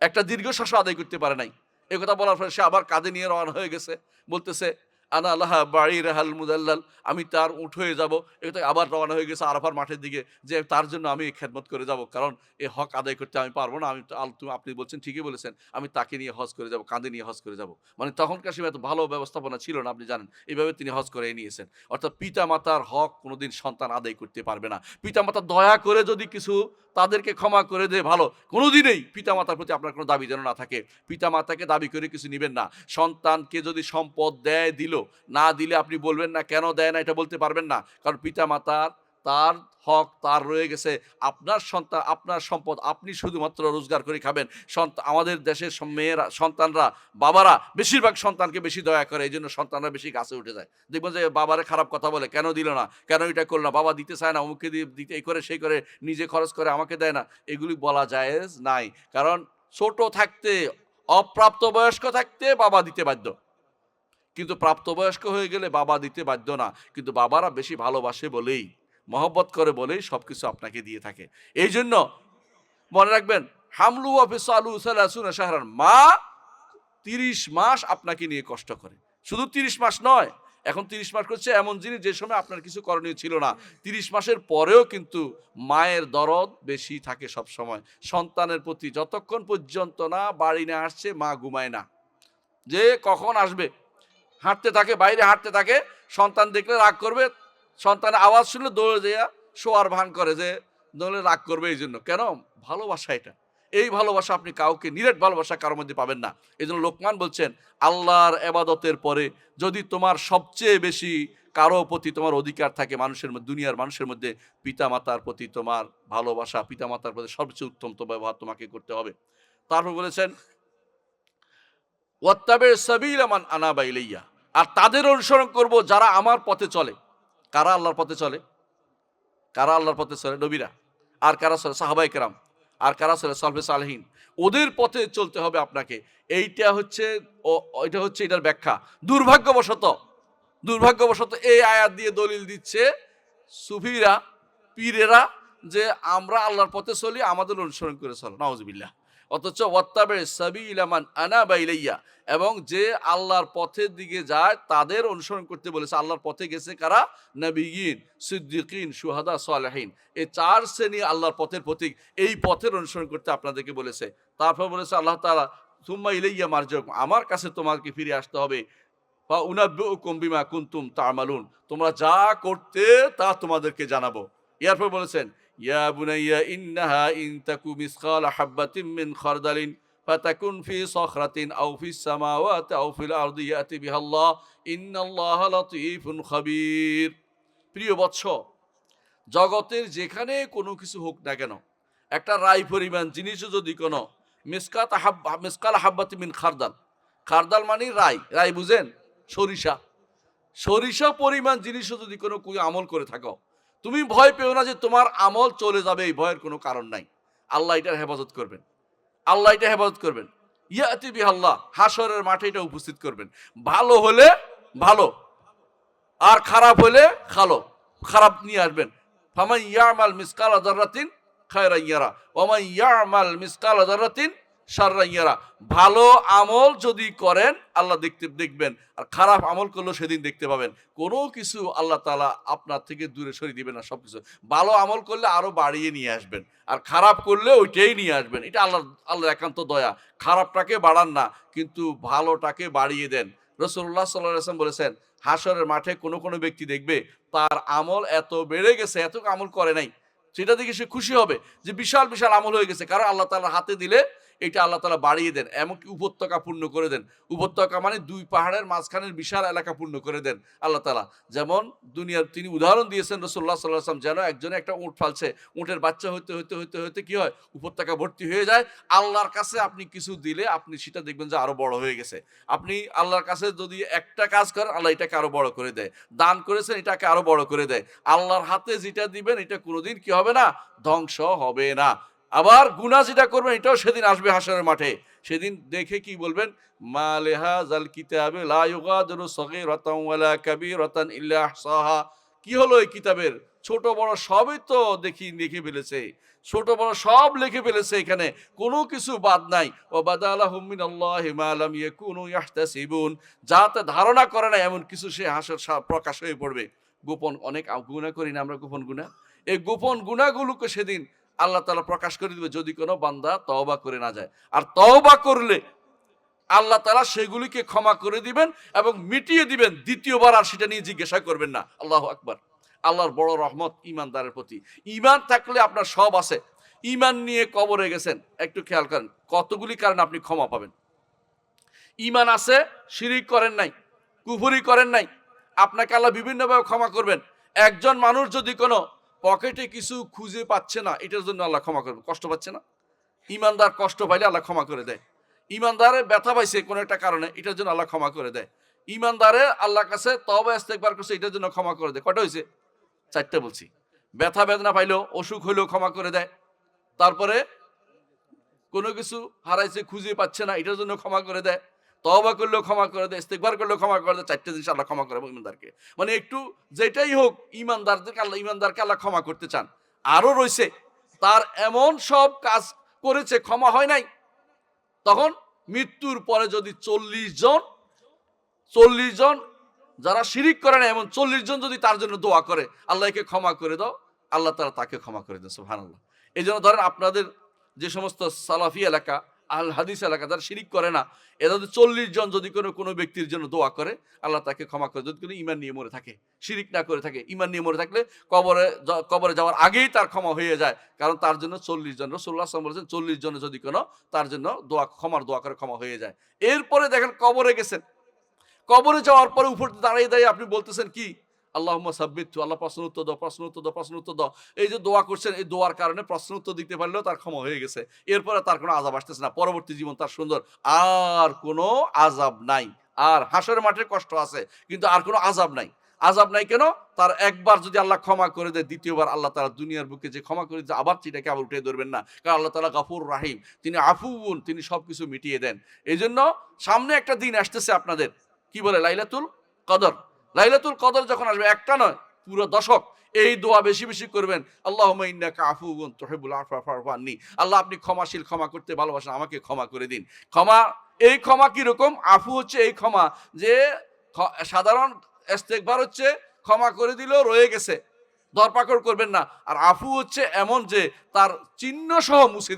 একটা দীর্ঘশ্বাস আদায় করতে পারে নাই। এই কথা বলার পরে সে আবার কাঁধে নিয়ে রওনা হয়ে গেছে। বলতেছে, আনা লাহা বাঈরাহাল মুদাল্লাল, আমি তার উট হয়ে যাব। এই কথা আবার রওনা হয়ে গেছে আরাফার মাঠের দিকে, যে তার জন্য আমি খেদমত করে যাব, কারণ এই হক আদায় করতে আমি পারবো না। আপনি বলছেন, ঠিকই বলেছেন, আমি তাকে নিয়ে হজ করে যাব, কাঁধে নিয়ে হজ করে যাব। মানে তখনকার সময় এত ভালো ব্যবস্থাপনা ছিল না, আপনি জানেন। এইভাবে তিনি হজ করে নিয়েছেন। অর্থাৎ পিতা মাতার হক কোনোদিন সন্তান আদায় করতে পারবে না। পিতা মাতা দয়া করে যদি কিছু তাদেরকে ক্ষমা করে দেয় ভালো, কোনোদিনই পিতা মাতার প্রতি আপনার কোনো দাবি যেন না থাকে। পিতা মাতাকে দাবি করে কিছু নেবেন না। সন্তানকে যদি সম্পদ দেয়, দিল, না দিলে আপনি বলবেন না কেন দেয় না, এটা বলতে পারবেন না। কারণ পিতা মাতার তার হক তার রয়ে গেছে। আপনার সন্তান, আপনার সম্পদ, আপনি শুধুমাত্র রোজগার করে খাবেন। আমাদের দেশের মেয়েরা, সন্তানরা, বাবারা বেশিরভাগ সন্তানকে বেশি দয়া করে, এই জন্য সন্তানরা বেশি কাছে উঠে যায়। দেখবেন যে বাবারে খারাপ কথা বলে, কেন দিল না, কেন এটা করলো না, বাবা দিতে চায় না, অমুককে দিতে এই করে সেই করে, নিজে খরচ করে আমাকে দেয় না, এগুলি বলা জায়েজ নাই। কারণ ছোট থাকতে, অপ্রাপ্তবয়স্ক থাকতে বাবা দিতে বাধ্য, কিন্তু প্রাপ্তবয়স্ক হয়ে গেলে বাবা দিতে বাধ্য না। কিন্তু বাবারা বেশি ভালোবাসে বলেই, মহব্বত করে বলেই সবকিছু আপনাকে দিয়ে থাকে। এই জন্য মনে রাখবেন, হামলু ওয়াফিসালু সালাসুনা শাহরান, মা 30 মাস আপনাকে নিয়ে কষ্ট করে। শুধু 30 মাস নয়, এখন 30 মাস করছে এমন জিনিস যে সময় আপনার কিছু করণীয় ছিল না। 30 মাসের পরেও কিন্তু মায়ের দরদ বেশি থাকে সব সময় সন্তানের প্রতি। যতক্ষণ পর্যন্ত না বাড়ি না আসছে, মা ঘুমায় না, যে কখন আসবে। হাঁটতে থাকে, বাইরে হাঁটতে থাকে, সন্তান দেখলে রাগ করবে, সন্তানের আওয়াজ শুনলে দৌড়ে দেয়া শোয়ার ভান করে, যে দৌড়ে রাগ করবে। এই জন্য কেন? ভালোবাসা এটা। এই ভালোবাসা আপনি কাউকে, নিরেট ভালোবাসা কারোর মধ্যে পাবেন না। এই জন্য লোকমান বলছেন, আল্লাহর ইবাদতের পরে যদি তোমার সবচেয়ে বেশি কারো প্রতি তোমার অধিকার থাকে মানুষের মধ্যে, দুনিয়ার মানুষের মধ্যে, পিতা মাতার প্রতি তোমার ভালোবাসা, পিতা মাতার প্রতি সবচেয়ে উত্তম তো ব্যবহার তোমাকে করতে হবে। তারপর বলেছেন, ওয়াত্তাবে সাবিলা মান আনাবা ইলাইয়া, আর তাদের অনুসরণ করব যারা আমার পথে চলে। কারা আল্লাহর পথে চলে? কারা আল্লাহর পথে চলে? নবীরা। আর কারা চলে? সাহাবায়ে কেরাম। আর কারা চলে? সালফে সালেহিন। ওদের পথে চলতে হবে আপনাকে। এইটা হচ্ছে এটার ব্যাখ্যা। দুর্ভাগ্যবশত এই আয়াত দিয়ে দলিল দিচ্ছে সুফিরা, পীরেরা, যে আমরা আল্লাহর পথে চলি, আমাদের অনুসরণ করে চলো। নাউজুবিল্লাহ। অথচ ওয়াত্তাবে সাবিলা মান আনাবা ইলাইয়া, এবং যে আল্লাহর পথের দিকে যায় তাদের অনুসরণ করতে বলেছে। আল্লাহর পথে গেছে কারা? নবিয়্যিন, সিদ্দিকিন, শুহাদা, সালেহিন। এই 4 শ্রেণী আল্লাহর পথের প্রতীক। এই পথের অনুসরণ করতে আপনাদেরকে বলেছে। তারপর বলেছে আল্লাহ তাআলা, সুম্মা ইলাইয়া মারজিউকুম, আমার কাছে তোমাকে ফিরে আসতে হবে। ফা উনাব্বিউকুম বিমা কুনতুম তা'মালুন, তোমরা যা করতে তা তোমাদেরকে জানাবো। এরপর বলেছেন, ইয়া বুনাইয়া ইন্নাহা ইন তাকু মিসকালা হাববাতিন মিন খারদালিন ফাতাকুন ফি সখরাতিন আও ফিস সামাওয়াতি আও ফিল আরদি ইয়াতি বিহাল্লাহ ইন্নাল্লাহা লাতীফুন খাবীর। প্রিয় বৎস, জগতের যেখানে কোনো কিছু হোক না কেন, একটা রাই পরিমাণ জিনিসও যদি কোনো মিসকাল হাব্বাতিন মিন খারদাল, খারদাল মানে রাই, রাই বুঝেন? সরিষা। সরিষা পরিমাণ জিনিসও যদি কোনো আমল করে থাকো, তুমি ভয় পেও না যে তোমার আমল চলে যাবে, এই ভয়ের কোনো কারণ নাই। আল্লাহ এটার হেফাজত করবেন, আল্লাহ এটা হেফাজত করবেন। ইয়াতি বিহাল্লাহ, হাসরের মাঠে এটা উপস্থিত করবেন। ভালো হলে ভালো, আর খারাপ হলে খারাপ নিয়ে আসবেন। ফামান ইয়ামাল মিসকালা যাররাতিন খায়রান ইয়ারা ওয়া মান ইয়ামাল মিসকালা যাররাতিন শাররান ইয়ারা। ভালো আমল যদি করেন আল্লাহ দেখবেন, আর খারাপ আমল করলেও সেদিন দেখতে পাবেন। কোনো কিছু আল্লাহ তাআলা আপনার থেকে দূরে সরিয়ে দিবেন না, সবকিছু। ভালো আমল করলে আরো বাড়িয়ে নিয়ে আসবেন, আর খারাপ করলে ওইটাই নিয়ে আসবেন। এটা আল্লাহর একান্ত দয়া। খারাপটাকে বাড়ান না, কিন্তু ভালোটাকে বাড়িয়ে দেন। রাসূলুল্লাহ সাল্লাল্লাহু আলাইহি ওয়াসাল্লাম বলেছেন, হাসরের মাঠে কোনো ব্যক্তি দেখবে তার আমল এত বেড়ে গেছে, এত আমল করে নাই, সেটা দেখে সে খুশি হবে যে বিশাল বিশাল আমল হয়ে গেছে। কারণ আল্লাহ তাআলার হাতে দিলে এটা আল্লাহ তাআলা বাড়িয়ে দেন, এমনকি উপত্যকা পূর্ণ করে দেন। উপত্যকা মানে দুই পাহাড়ের মাঝখানের বিশাল এলাকা পূর্ণ করে দেন আল্লাহ তাআলা। যেমন দুনিয়ার তিনি উদাহরণ দিয়েছেন রাসূলুল্লাহ সাল্লাল্লাহু আলাইহি ওয়াসাল্লাম, যেন একজনে একটা উট ফালছে, উটের বাচ্চা হইতে হইতে হইতে হইতে কি হয়, উপত্যকা ভর্তি হয়ে যায়। আল্লাহর কাছে আপনি কিছু দিলে আপনি সেটা দেখবেন যে আরো বড় হয়ে গেছে। আপনি আল্লাহর কাছে যদি একটা কাজ করেন, আল্লাহ এটাকে আরো বড় করে দেয়। দান করেছেন, এটাকে আরো বড় করে দেয়। আল্লাহর হাতে যেটা দিবেন এটা কোনোদিন কি হবে না, ধ্বংস হবে না। আবার গুনাহ যেটা করবেন এটাও সেদিন আসবে হাসরের মাঠে। সেদিন দেখে কি বলবেন, মা লিহাযাল কিতাবে লা ইউগাদিরু সগীরাতান ওয়ালা কাবীরাতান ইল্লা আহসাহা। কি হলো এই কিতাবের, ছোট বড় সবই তো লিখে ফেলেছে, ছোট বড় সব লিখে ফেলেছে, এখানে কোনো কিছু বাদ নাই। ওয়া বাদালাহুম মিনাল্লাহি মা লাম ইয়াকুনু ইয়াহতাসিবুন। যাতে ধারণা করে না এমন কিছু সে হাসর প্রকাশ হয়ে পড়বে। গোপন অনেক গুনাহ করি না আমরা, গোপন গুনাহ, এই গোপন গুনাহগুলোকে সেদিন আল্লাহ তাআলা প্রকাশ করে দিবে, যদি কোনো বান্দা তওবা করে না যায়। আর তওবা করলে আল্লাহ তাআলা সেগুলিকে ক্ষমা করে দিবেন এবং মিটিয়ে দিবেন। দ্বিতীয়বার আর সেটা নিয়ে জিজ্ঞাসা করবেন না। আল্লাহু আকবার। আল্লাহর বড় রহমত ঈমানদারের প্রতি। ঈমান থাকলে আপনার সব আছে। ঈমান নিয়ে কবরে গেছেন, একটু খেয়াল করেন কতগুলি কারণে আপনি ক্ষমা পাবেন। ঈমান আছে, শিরিক করেন নাই, কুফরি করেন নাই, আপনাকে আল্লাহ বিভিন্নভাবে ক্ষমা করবেন। একজন মানুষ যদি কোনো পকেটে কিছু খুঁজে পাচ্ছে না, এটার জন্য আল্লাহ ক্ষমা করবে। কষ্ট পাচ্ছে না, ঈমানদার কষ্ট পাইলে আল্লাহ ক্ষমা করে দেয়। ঈমানদারের ব্যথা পাইছে কোনো একটা কারণে, এটার জন্য আল্লাহ ক্ষমা করে দেয়। ঈমানদারে আল্লাহর কাছে তওবা ইস্তেগফার করছে, এটার জন্য ক্ষমা করে দেয়। কয়টা হয়েছে? 4টা বলছি। ব্যথা বেদনা পাইলো, অসুখ হইলেও ক্ষমা করে দেয়। তারপরে কোনো কিছু হারাইছে, খুঁজে পাচ্ছে না, এটার জন্য ক্ষমা করে দেয়। তওবা করলেও ক্ষমা করে দেয়, ইস্তেগফার করলেও ক্ষমা করে দেয়। 4টা জিনিস আল্লাহ ক্ষমা করে ঈমানদারকে। মানে একটু যেটাই হোক ঈমানদারকে আল্লাহ ক্ষমা করতে চান। আরো রয়েছে, তার এমন সব কাজ করেছে ক্ষমা হয় নাই, তখন মৃত্যুর পরে যদি 40 জন যারা শিরিক করে না, এমন 40 জন যদি তার জন্য দোয়া করে, আল্লাহকে ক্ষমা করে দাও, আল্লাহ তাআলা তাকে ক্ষমা করে দেন। সুবহানাল্লাহ। এই জন্য ধরেন আপনাদের যে সমস্ত সালাফি এলাকা, আহল হাদিস এলাকা, যারা শিরিক করে না, এরা যদি 40 জন যদি কোনো ব্যক্তির জন্য দোয়া করে, আল্লাহ তাকে ক্ষমা করে। যদি কোনো ঈমান নিয়ে মরে থাকে, শিরিক না করে থাকে, ঈমান নিয়ে মরে থাকলে কবরে যাওয়ার আগেই তার ক্ষমা হয়ে যায়। কারণ তার জন্য 40 জন, রাসূলুল্লাহ সাল্লাল্লাহু আলাইহি ওয়াসাল্লাম বলেছেন 40 জনে যদি কোনো তার জন্য দোয়া করে ক্ষমা হয়ে যায়। এরপরে দেখেন কবরে গেছেন, কবরে যাওয়ার পরে উপর দাঁড়িয়ে আপনি বলতেছেন কি, আল্লাহুম্মা সাব্বিতহু, আল্লাহ প্রশ্ন উত্তর দাও। এই যে দোয়া করছেন, এই দোয়ার কারণে প্রশ্ন উত্তর দিতে পারলেও তার ক্ষমা হয়ে গেছে। এরপরে তার কোনো আযাব আসতেছে না, পরবর্তী জীবন তার সুন্দর, আর কোনো আযাব নাই। আর হাসরের মাঠে কষ্ট আছে, কিন্তু আর কোনো আযাব নাই। আযাব নাই কেন? তার একবার যদি আল্লাহ ক্ষমা করে দেয়, দ্বিতীয়বার আল্লাহ তাআলা দুনিয়ার বুকে যে ক্ষমা করে দিয়েছে, আবার সেটাকে আবার উঠিয়ে ধরবেন না। কারণ আল্লাহ তাআলা গফুর রাহিম, তিনি আফুউন, তিনি সবকিছু মিটিয়ে দেন। এই জন্য সামনে একটা দিন আসতেছে আপনাদের, কি বলে, লাইলাতুল কদর। লাইলাতুল কদর যখন আসবে, একটা নয়, পুরো দশক এই দোয়া বেশি বেশি করবেন। আল্লাহুম্মা ইন্নাকা আফুউন তুহিব্বুল আফওয়া ফা'ফু আন্নী। আল্লাহ আপনি ক্ষমাশীল, ক্ষমা করতে ভালোবাসেন, আমাকে ক্ষমা করে দিন। এই ক্ষমা কি রকম? আফু হচ্ছে এই ক্ষমা যে সাধারণ ইস্তেগফার হচ্ছে ক্ষমা করে দিলেও রয়ে গেছে, ধরপাকড় করবেন না। আর আফু হচ্ছে এমন যে তার চিহ্ন সহ মুছে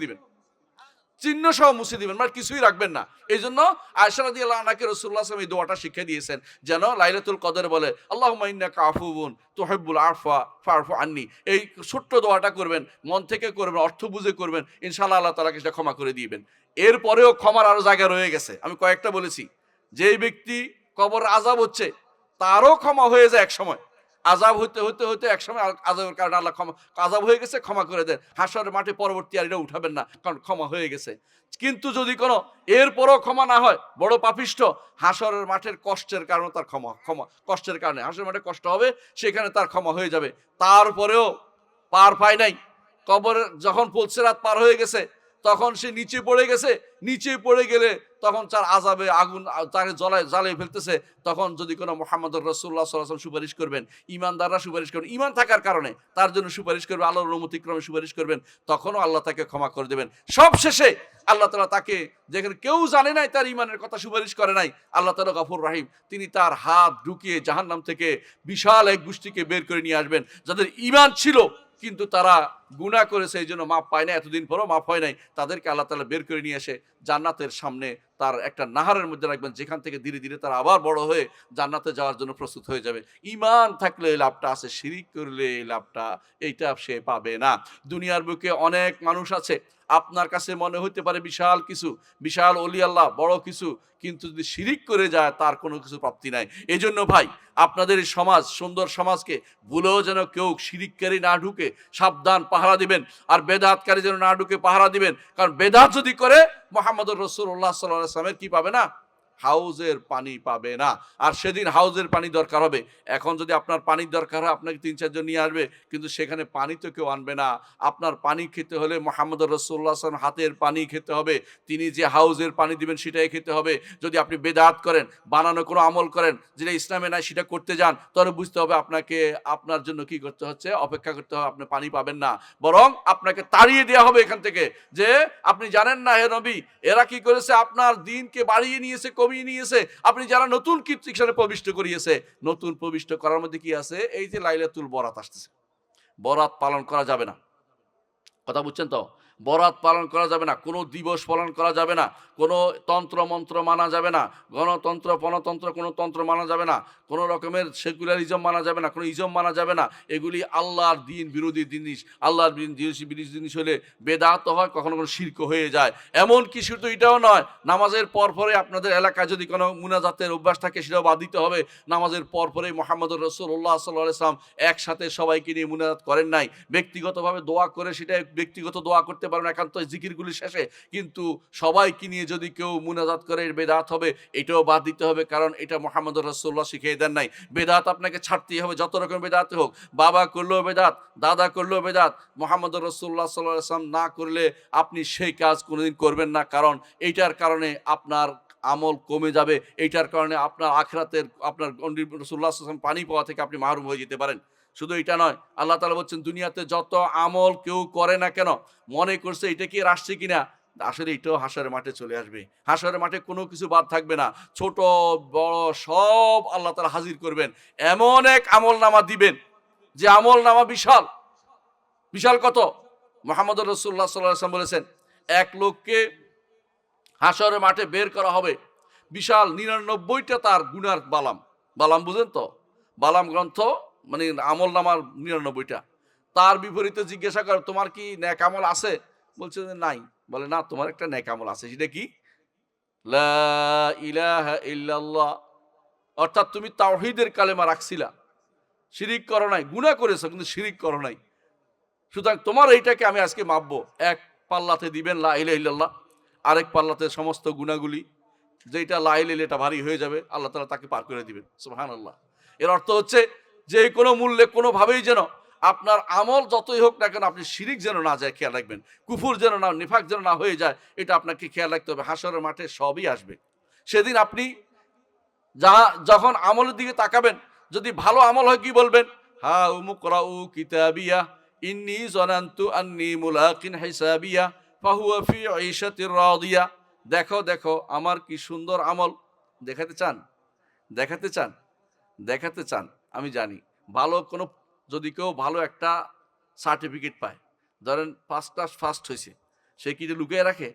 দিবেন, মানে কিছুই রাখবেন না। এই জন্য আয়েশা রাদিয়াল্লাহু আনহাকে রাসূলুল্লাহ সাল্লাল্লাহু আলাইহি ওয়াসাল্লাম এই দোয়াটা শিখিয়ে দিয়েছেন, যেন লাইলাতুল কদর বলে আল্লাহুম্মা ইন্নাকা আফুউন তুহিব্বুল আফওয়া ফা'ফু আন্নী। এই ছোট্ট দোয়াটা করবেন, মন থেকে করবেন, অর্থ বুঝে করবেন, ইনশাআল্লাহ আল্লাহ তাআলা সেটা ক্ষমা করে দিবেন। এরপরেও ক্ষমার আরো জায়গা রয়ে গেছে, আমি কয়েকটা বলেছি। যেই ব্যক্তি কবর আযাব হচ্ছে, তারও ক্ষমা হয়ে যায় এক সময়। আযাব হইতে হইতে হইতে একসময় আযাবের কারণে আল্লাহ আযাব হয়ে গেছে, ক্ষমা করে দেন। হাসরের মাঠে পরবর্তী আর এটা উঠাবেন না, কারণ ক্ষমা হয়ে গেছে। কিন্তু যদি কোনো এরপরও ক্ষমা না হয়, বড় পাপিষ্ঠ, হাসরের মাঠের কষ্টের কারণে তার ক্ষমা কষ্টের কারণে হাসরের মাঠে কষ্ট হবে, সেখানে তার ক্ষমা হয়ে যাবে। তারপরেও পার পায় নাই, কবরের যখন পুলসিরাত পার হয়ে গেছে, তখন সে নিচে পড়ে গেছে। নিচে পড়ে গেলে তখন তার আযাবে আগুন তাকে জ্বালিয়ে ফেলতেছে। তখন যদি কোনো মুহাম্মদুর রাসূলুল্লাহ সাল্লাল্লাহু আলাইহি ওয়াসাল্লাম সুপারিশ করবেন, ঈমানদাররা সুপারিশ করবেন, ঈমান থাকার কারণে তার জন্য সুপারিশ করবে, আল্লাহর অনুমতিক্রমে সুপারিশ করবেন, তখনও আল্লাহ তাকে ক্ষমা করে দেবেন। সবশেষে আল্লাহ তাআলা তাকে, যেখানে কেউ জানে নাই তার ঈমানের কথা, সুপারিশ করে নাই, আল্লাহ তাআলা গফুর রাহিম, তিনি তার হাত ঢুকিয়ে জাহান্নাম থেকে বিশাল এক গোষ্ঠীকে বের করে নিয়ে আসবেন, যাদের ঈমান ছিল কিন্তু তারা গুনাহ করেছে, এই জন্য মাপ পায় না, এতদিন পরও মাপ হয় নাই। তাদেরকে আল্লাহ তাআলা বের করে নিয়ে এসে জান্নাতের সামনে তার একটা নাহারের মধ্যে রাখবেন, যেখান থেকে ধীরে ধীরে তারা আবার বড় হয়ে জান্নাতে যাওয়ার জন্য প্রস্তুত হয়ে যাবে। ঈমান থাকলে এই লাভটা আছে, শিরিক করলে এই লাভটা এইটা সে পাবে না। দুনিয়ার বুকে অনেক মানুষ আছে, আপনার কাছে মনে হইতে পারে বিশাল কিছু, বিশাল ওলি আল্লাহ, বড় কিছু, কিন্তু যদি শিরিক করে যায় তার কোনো কিছু প্রাপ্তি নাই। এই জন্য ভাই, আপনাদের এই সমাজ, সুন্দর সমাজকে ভুলেও যেন কেউ শিরিককারী না ঢুকে সাবধান, পাহারা দিবেন। আর বেদাতকারী যেন না ঢুকে পাহারা দিবেন, কারণ বেদাত যদি করে মুহাম্মদুর রাসূলুল্লাহ সাল্লাল্লাহু আলাইহি ওয়াসাল্লামের কি পাবে না? হাউজের পানি পাবে না। আর সেদিন হাউজের পানি দরকার হবে। এখন যদি আপনার পানির দরকার হয়, আপনাকে ৩-৪ জন নিয়ে আসবে, কিন্তু সেখানে পানি তো কেউ আনবে না। আপনার পানি খেতে হলে মুহাম্মদুর রাসূলুল্লাহ সাল্লাল্লাহু আলাইহি ওয়াসাল্লাম হাতের পানি খেতে হবে। তিনি যে হাউজের পানি দিবেন সেটাই খেতে হবে। যদি আপনি বেদাত করেন, বানানো কোনো আমল করেন যেটা ইসলামে নাই, সেটা করতে যান, তাহলে বুঝতে হবে আপনাকে, আপনার জন্য কি করতে হচ্ছে, অপেক্ষা করতে হবে, আপনি পানি পাবেন না, বরং আপনাকে তাড়িয়ে দেওয়া হবে এখান থেকে। যে আপনি জানেন না হে নবী, এরা কি করেছে, আপনার দ্বীনকে বাড়িয়ে নিয়েছে, কমিয়ে নিয়েছে। আপনি যারা নতুন কীর্তিশনে প্রবিষ্ট করিয়েছে, নতুন প্রবিষ্ট করার মধ্যে কি আছে, এই যে লাইলাতুল বরাত আসতেছে, বরাত পালন করা যাবে না। কথা বুঝছেন তো? বরাত পালন করা যাবে না, কোনো দিবস পালন করা যাবে না, কোনো তন্ত্র মন্ত্র মানা যাবে না, গণতন্ত্র পণতন্ত্র কোনো তন্ত্র মানা যাবে না, কোনো রকমের সেকুলারিজম মানা যাবে না, কোনো ইজম মানা যাবে না। এগুলি আল্লাহর দিন বিরোধী জিনিস। আল্লাহর বিরোধী জিনিস হলে বেদাত হয়, কখনো কোনো শিরক হয়ে যায়। এমন কি শুধু এটাও নয়, নামাজের পরে আপনাদের এলাকায় যদি কোনো মুনাজাতের অভ্যাস থাকে, সেটাও বাদ দিতে হবে। নামাজের পরে মুহাম্মদুর রাসূলুল্লাহ সাল্লাল্লাহু আলাইহি ওয়াসাল্লাম একসাথে সবাইকে নিয়ে মুনাজাত করেন নাই। ব্যক্তিগতভাবে দোয়া করে, সেটা ব্যক্তিগত দোয়া করতে পারেন একান্ত জিকিরগুলি শেষে, কিন্তু সবাইকে নিয়ে যদি কেউ মুনাজাত করে, এর বেদাত হবে, এটাও বাদ দিতে হবে, কারণ এটা মুহাম্মদুর রাসূলুল্লাহ শিখিয়ে দেন নাই। বেদাত আপনাকে ছাড়তেই হবে, যত রকম বেদাত হোক। বাবা করলেও বেদাত, দাদা করলেও বেদাত, মুহাম্মদুর রাসূলুল্লাহ সাল্লাল্লাহু আলাইহি ওয়াসাল্লাম না করলে আপনি সেই কাজ কোনোদিন করবেন না, কারণ এইটার কারণে আপনার আমল কমে যাবে, এইটার কারণে আপনার আখিরাতের, আপনার রাসূলুল্লাহ সাল্লাল্লাহু আলাইহি ওয়াসাল্লাম পানি পাওয়া থেকে আপনি মাহরুম হয়ে যেতে পারেন। শুধু এটা নয়, আল্লাহ তাআলা বলছেন, দুনিয়াতে যত আমল কেউ করে না কেন, মনে করছে এটা কি আসছে কিনা, আসলে এটাও হাসরের মাঠে চলে আসবে। হাসরের মাঠে কোনো কিছু বাদ থাকবে না, ছোট বড় সব আল্লাহ তাআলা হাজির করবেন। এমন এক আমলনামা দিবেন, যে আমলনামা বিশাল। বিশাল কত? মুহাম্মদুর রাসূলুল্লাহ সাল্লাল্লাহু আলাইহি ওয়াসাল্লাম বলেছেন, এক লোককে হাসরের মাঠে বের করা হবে, বিশাল ৯৯টা তার গুনার বালাম। বালাম বুঝেন তো? বালাম গ্রন্থ মানে আমল নামার ৯৯টা। তার বিপরীতে জিজ্ঞাসা করে, তোমার কি নেক আমল আছে? বলছে যে নাই। বলে, না, তোমার একটা নেক আমল আছে, সেটা কি? লা ইলাহা ইল্লাল্লাহ। অর্থাৎ তুমি তাওহীদের কালেমা রাখছিলা, শিরিক করো নাই, গুনাহ করেছো কিন্তু শিরিক করো নাই। সুতরাং তোমার এইটাকে আমি আজকে মাপবো। এক পাল্লাতে দিবেন লা ইলাহা ইল্লাল্লাহ, আরেক পাল্লাতে সমস্ত গুনাহগুলি। যেটা লা ইলাহা ইল্লাল্লাহ, এটা ভারী হয়ে যাবে, আল্লাহ তাআলা তাকে পার করে দিবেন। সুবহানাল্লাহ। এর অর্থ হচ্ছে, যে কোনো মূল্যে কোনোভাবেই যেন আপনার আমল যতই হোক না কেন, আপনি শিরিক যেন না যায়, খেয়াল রাখবেন। কুফুর যেন না, নিফাক যেন না হয়ে যায়, এটা আপনাকে খেয়াল রাখতে হবে। হাসরের মাঠে সবই আসবে। সেদিন আপনি যখন আমলের দিকে তাকাবেন, যদি ভালো আমল হয়, কি বলবেন? হা উমুকরাউ কিতাবিয়া ইন্নী যানানতু আন্নী মুলাকিন হিসাবিয়া ফাহুয়া ফি ঈশাতির রাদিয়া। দেখো দেখো আমার কি সুন্দর আমল। দেখাতে চান? দেখাতে চান? দেখাতে চান? আমি জানি, ভালো কোনো, যদি কেউ ভালো একটা সার্টিফিকেট পায়, ধরেন 5 ক্লাস ফার্স্ট হয়েছে, সে কি লুকিয়ে রাখে?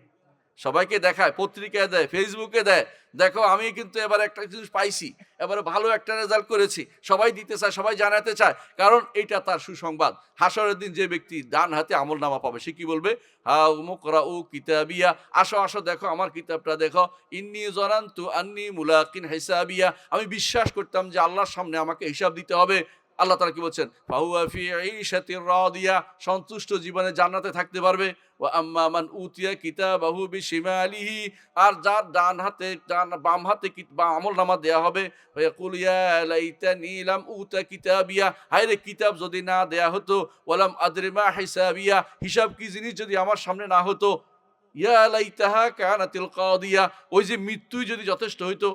সবাইকে দেখায়, পত্রিকায় দেয়, ফেসবুকে দেয়, দেখো আমি কিন্তু এবার একটা জিনিস পাইছি, এবারে ভালো একটা রেজাল্ট করেছি। সবাই দিতে চায়, সবাই জানাতে চায়, কারণ এইটা তার সুসংবাদ। হাসরের দিন যে ব্যক্তি ডান হাতে আমল নামা পাবে, সে কি বলবে? হা উমুকরাউ কিতাবিয়া, আসো আসো দেখো আমার কিতাবটা দেখো। ইন্নী যানানতু আন্নী মুলাকিন হিসাবিয়া, আমি বিশ্বাস করতাম যে আল্লাহর সামনে আমাকে হিসাব দিতে হবে। আল্লাহ তাআলা কি বলছেন, ফাহুয়া ফি ঈশাতির রাদিয়া, সন্তুষ্ট জীবনে জান্নাতে থাকতে পারবে। ওয়া আম্মা মান উতিয়া কিতাবাহু বিশিমালিহি, আর যার বাম হাতে বা আমলনামা দেয়া হবে, ফায়াকুল ইয়া লাইতানি লাম উতা কিতাবিয়া, হায়রে কিতাব যদি না দেয়া হতো, ওয়ালাম আদরি মা হিসাবিয়া, হিসাব কি জিনিস যদি আমার সামনে না হতো, ইয়া লাইতাহা কানাতিল কাদিয়া, ওই যে মৃত্যুই যদি যথেষ্ট হইতো।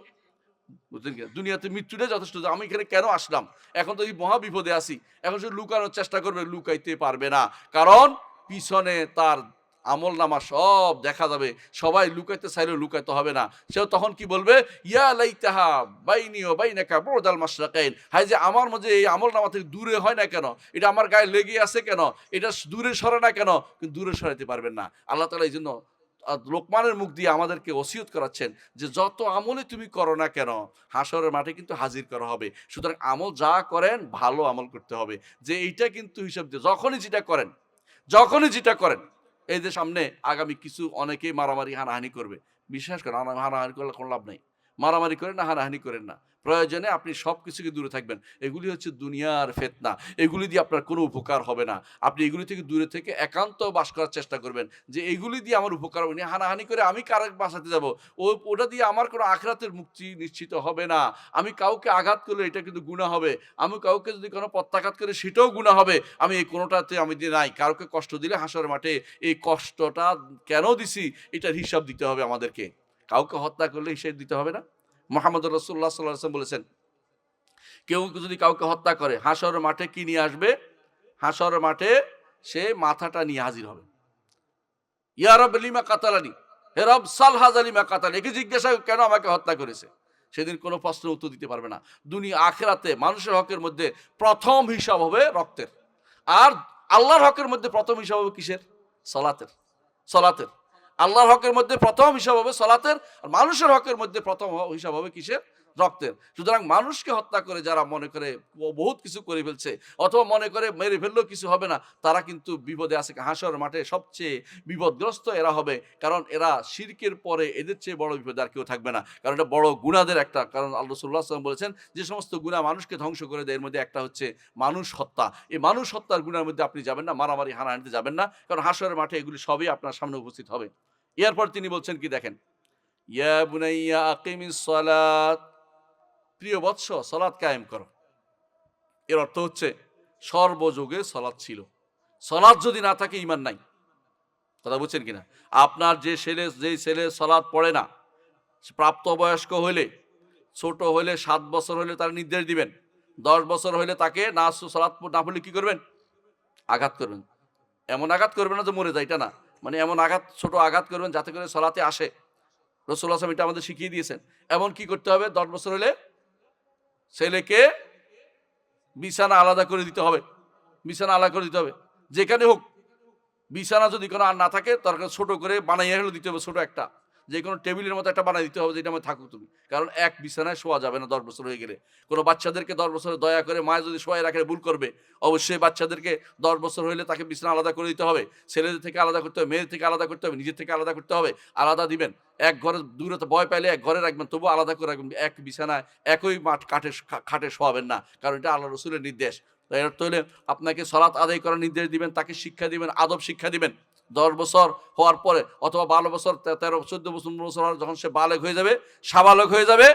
বুঝলেন কি? দুনিয়াতে মৃত্যুটাই যথেষ্ট, যে আমি এখানে কেন আসলাম, এখন তো এই মহা বিপদে আছি, এখন সে লুকানোর চেষ্টা করবে, লুকাইতে পারবে না, কারণ পিছনে তার আমল নামা সব দেখা যাবে, সবাই লুকাইতে চাইলেও লুকাইতে হবে না। সেও তখন কি বলবে, ইয়া লাইতাহা বাইনি ওয়া বাইনাকা বু'দাল মাশরাকাইন, হায় যে আমার মধ্যে এই আমল নামা থেকে দূরে হয় না কেন, এটা আমার গায়ে লেগে আছে কেন, এটা দূরে সরে না কেন, কিন্তু দূরে সরাইতে পারবেন না। আল্লাহ তাআলা এই জন্য লোকমানের মুখ দিয়ে আমাদেরকে ওসিয়ত করাচ্ছেন যে যত আমলে তুমি করো না কেন, হাসরের মাঠে কিন্তু হাজির করা হবে। সুতরাং আমল যা করেন ভালো আমল করতে হবে, যে এইটা কিন্তু হিসাব দিয়ে যখনই যেটা করেন, এই যে সামনে আগামী কিছু অনেকেই মারামারি হানাহানি করবে, বিশ্বাস করেন হানাহানি করলে কোনো লাভ নাই। মারামারি করেন না, হানাহানি করেন না, প্রয়োজনে আপনি সব কিছুকে দূরে থাকবেন। এগুলি হচ্ছে দুনিয়ার ফিতনা, এগুলি দিয়ে আপনার কোনো উপকার হবে না। আপনি এগুলি থেকে দূরে থেকে একান্ত বাস করার চেষ্টা করবেন, যে এগুলি দিয়ে আমার উপকার হবে না। হানাহানি করে আমি কার বাঁচাতে যাব, ওটা দিয়ে আমার কোনো আখিরাতের মুক্তি নিশ্চিত হবে না। আমি কাউকে আঘাত করলে এটা কিন্তু গুনাহ হবে, আমি কাউকে যদি কোনো প্রত্যাঘাত করে সেটাও গুনাহ হবে। আমি এই কোনোটাতে আমি দিয়ে নাই। কাউকে কষ্ট দিলে হাসরের মাঠে এই কষ্টটা কেন দিছি এটার হিসাব দিতে হবে আমাদেরকে। কাউকে হত্যা করলে হিসেব দিতে হবে না? মুহাম্মদুর রাসূলুল্লাহ সাল্লাল্লাহু আলাইহি ওয়াসাল্লাম বলেছেন, কেউ যদি কাউকে হত্যা করে, হাসরের মাঠে কি নিয়ে আসবে? হাসরের মাঠে সে মাথাটা নিয়ে হাজির হবে। ইয়া রাব লিমা কাতালানি, হে রব সাল হাযা লিমা কাতালানি, একে জিজ্ঞাসা কেন আমাকে হত্যা করেছে। সেদিন কোনো প্রশ্নের উত্তর দিতে পারবে না। দুনিয়া আখিরাতে মানুষের হকের মধ্যে প্রথম হিসাব হবে রক্তের, আর আল্লাহর হকের মধ্যে প্রথম হিসাব হবে কিসের? সলাতের। আল্লাহর হকের মধ্যে প্রথম হিসাব হবে সলাতের, আর মানুষের হকের মধ্যে প্রথম হিসাব হবে কিসের? রক্তের। সুতরাং মানুষকে হত্যা করে যারা মনে করে বহুত কিছু করে ফেলছে, অথবা মনে করে মেরে ফেললেও কিছু হবে না, তারা কিন্তু বিপদে আছে। হাসর মাঠে সবচেয়ে বিপদগ্রস্ত এরা হবে, কারণ এরা শিরকের পরে এদের চেয়ে বড় বিপদ আর কেউ থাকবে না, কারণ এটা বড় গুনাহদের একটা। কারণ আল্লাহ রাসূলুল্লাহ সাল্লাল্লাহু আলাইহি ওয়াসাল্লাম বলেছেন, যে সমস্ত গুনাহ মানুষকে ধ্বংস করে দেয় এর মধ্যে একটা হচ্ছে মানুষ হত্যা। এই মানুষ হত্যার গুনাহের মধ্যে আপনি যাবেন না, মারামারি হানাহানিতে যাবেন না, কারণ হাসরের মাঠে এগুলি সবই আপনার সামনে উপস্থিত হবে। এরপর তিনি বলছেন কি দেখেন, ইয়া বুনাইয়া আকিমিস সালাত, প্রিয় বৎস সালাত কায়েম করো। এর অর্থ হচ্ছে সর্বযুগে সালাত ছিল, সালাত যদি না থাকে ঈমান নাই। কথা বুঝছেন কিনা? আপনার যে ছেলে সালাত পড়ে না, প্রাপ্তবয়স্ক হইলে, ছোট হইলে 7 বছর হইলে তার নির্দেশ দিবেন, 10 বছর হইলে তাকে সালাত না পড়লে কি করবেন? আঘাত করবেন। এমন আঘাত করবেন না যে মরে যায়, এটা না, মানে এমন আঘাত, ছোট আঘাত করবেন যাতে করে সালাতে আসে। রাসূলুল্লাহ সাল্লাল্লাহু আলাইহি ওয়াসাল্লাম এটা আমাদের শিখিয়ে দিয়েছেন। এমন কি করতে হবে? 10 বছর হলে ছেলেকে বিছানা আলাদা করে দিতে হবে, বিছানা আলাদা করে দিতে হবে, যেখানে হোক। বিছানা যদি কোনো আর না থাকে, তার ছোট করে বানাইয়া হলে দিতে হবে, ছোট একটা, যে কোনো টেবিলের মতো একটা বানাই দিতে হবে, যেটা আমার থাকুক তুমি, কারণ এক বিছানায় শোয়া যাবে না 10 বছর হয়ে গেলে। কোনো বাচ্চাদেরকে 10 বছরে দয়া করে মায় যদি শোয়াই রাখে ভুল করবে, অবশ্যই বাচ্চাদেরকে 10 বছর হইলে তাকে বিছানা আলাদা করে দিতে হবে। ছেলেদের থেকে আলাদা করতে হবে, মেয়েদের থেকে আলাদা করতে হবে, নিজের থেকে আলাদা করতে হবে, আলাদা দিবেন। এক ঘরে দূরে তো ভয় পাইলে এক ঘরে রাখবেন, তবু আলাদা করে রাখবেন। এক বিছানায় একই খাটে শোয়াবেন না, কারণ এটা আল্লাহ রসুলের নির্দেশ। তাই অর্থ হলে আপনাকে সালাত আদায় করার নির্দেশ দিবেন, তাকে শিক্ষা দিবেন, আদব শিক্ষা দিবেন। 10 বছর হওয়ার পরে অথবা 12 বছর, 13, 14 বছর, 15 বছর যখন সে বালেগ হয়ে যাবে, সাবালক হয়ে যাবে,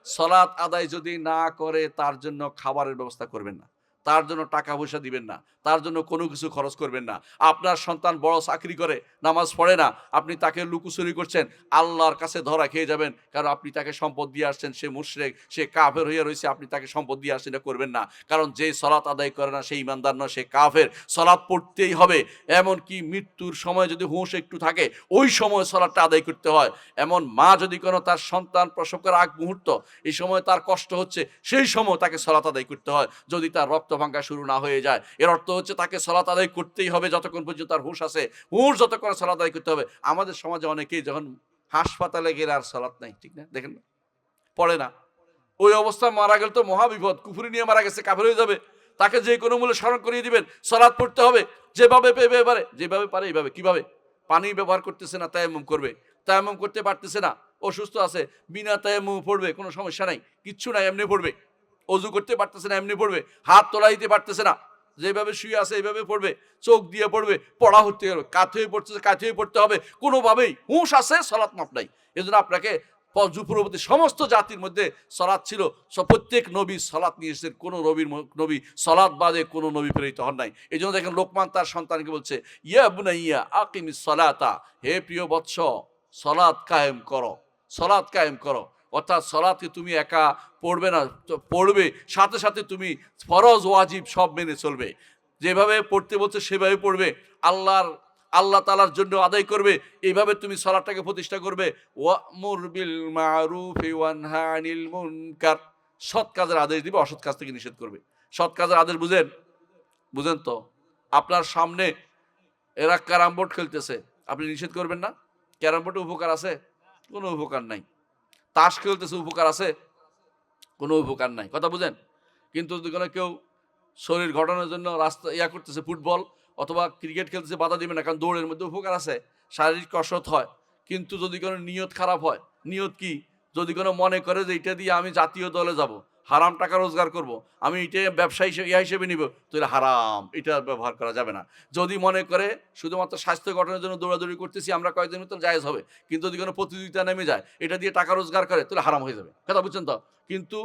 সালাত আদায় যদি না করে তার জন্য খাবারের ব্যবস্থা করবেন না, তার জন্য টাকা পয়সা দিবেন না, তার জন্য কোনো কিছু খরচ করবেন না। আপনার সন্তান বড় চাকরি করে, নামাজ পড়ে না, আপনি তাকে লুকোচুরি করছেন, আল্লাহর কাছে ধরা খেয়ে যাবেন, কারণ আপনি তাকে সম্পদ দিয়ে আসছেন, সে মুশরিক, সে কাফের হয়ে রয়েছে, আপনি তাকে সম্পদ দিয়ে আসছেন, এটা করবেন না। কারণ যে সালাত আদায় করে না সে ঈমানদার নয়, সে কাফের। সালাত পড়তেই হবে, এমনকি মৃত্যুর সময় যদি হুঁশ একটু থাকে ওই সময় সালাতটা আদায় করতে হয়। এমন মা যদি কোনো তার সন্তান প্রসব করার আগ মুহূর্ত, এই সময় তার কষ্ট হচ্ছে, সেই সময় তাকে সালাত আদায় করতে হয়, যদি তার রক্ত ভাঙা শুরু না হয়ে যায়। এর অর্থ হচ্ছে তাকে সালাত আদায় করতেই হবে যতক্ষণ পর্যন্ত তার হুঁশ আছে, হুঁশ যতক্ষণ সালাত আদায় করতে হবে। আমাদের সমাজে অনেকেই যখন হাসপাতালে গেলে আর সালাত নাই, ঠিক না, দেখেন না, পড়ে না, ওই অবস্থায় মারা গেল তো মহাবিপদ, কুফরি নিয়ে মারা গেছে, কাফের হয়ে যাবে, তাকে যে কোনো মূল্যে স্মরণ করিয়ে দিবেন, সালাত পড়তে হবে, যেভাবে পারে এইভাবে। কিভাবে? পানি ব্যবহার করতেছে না, তায়াম্মুম করবে, তায়াম্মুম করতে পারতেছে না, অসুস্থ আছে, বিনা তায়াম্মুম পড়বে, কোনো সমস্যা নাই, কিচ্ছু নাই, এমনি পড়বে। অজু করতে পারতেছে না এমনি পড়বে, হাত তোলা দিতে পারতেছে না, যেভাবে শুয়ে আছে এইভাবে পড়বে, চোখ দিয়ে পড়বে, পড়া হতে হবে, কাত হয়ে পড়তেছে কাত হয়ে পড়তে হবে, কোনোভাবেই হুঁশ আছে, সালাত মাপ নাই। এজন্য আপনাকে পূর্ববর্তী সমস্ত জাতির মধ্যে সালাত ছিল, প্রত্যেক নবী সালাত নিয়ে এসেছেন, কোনো নবী সালাত বাদে কোনো নবী প্রেরিত হন নাই। এই জন্য দেখেন লোকমান তার সন্তানকে বলছে, ইয়া বুনাইয়া আকিমিস সালাতা, হে প্রিয় বৎস সালাত কায়েম করো, সালাত কায়েম করো। অর্থাৎ সালাতকে তুমি একা পড়বে না, পড়বে সাথে সাথে তুমি ফরজ ওয়াজিব সব মেনে চলবে, যেভাবে পড়তে বলছে সেভাবে পড়বে, আল্লাহ তাআলার জন্য আদায় করবে, এইভাবে তুমি সালাতটাকে প্রতিষ্ঠা করবে। ওয়ামুর বিল মারুফি ওয়ানহা আনিল মুনকার, সৎ কাজের আদেশ দিবে, অসৎ কাজ থেকে নিষেধ করবে। সৎ কাজের আদেশ বুঝেন তো? আপনার সামনে এরা ক্যারাম বোর্ড খেলতেছে, আপনি নিষেধ করবেন না? ক্যারাম বোর্ডে উপকার আছে? কোনো উপকার নাই। তাস খেলতেছে, উপকার আছে? কোনো উপকার নাই। কথা বুঝেন? কিন্তু যদি কোনো কেউ শরীর গঠনের জন্য রাস্তা করতেছে, ফুটবল অথবা ক্রিকেট খেলতেছে, বাধা দিবে না, কারণ দৌড়ের মধ্যে উপকার আছে, শারীরিক কসরত হয়। কিন্তু যদি কোনো নিয়ত খারাপ হয়, নিয়ত কি? যদি কোনো মনে করে যে এটা দিয়ে আমি জাতীয় দলে যাব, হারাম টাকা রোজগার করব, আমি এটা ব্যবসা হিসেবে নিব, তো এটা হারাম, এটা ব্যবহার করা যাবে না। যদি মনে করে শুধুমাত্র স্বাস্থ্য গঠনের জন্য দৌড়াদৌড়ি করতেছি আমরা কয়েকদিন মতো, জায়েজ হবে। কিন্তু যদি কোনো প্রতিযোগিতা নেমে যায়, এটা দিয়ে টাকা রোজগার করে, তাহলে হারাম হয়ে যাবে। কথা বুঝছেন তো? কিন্তু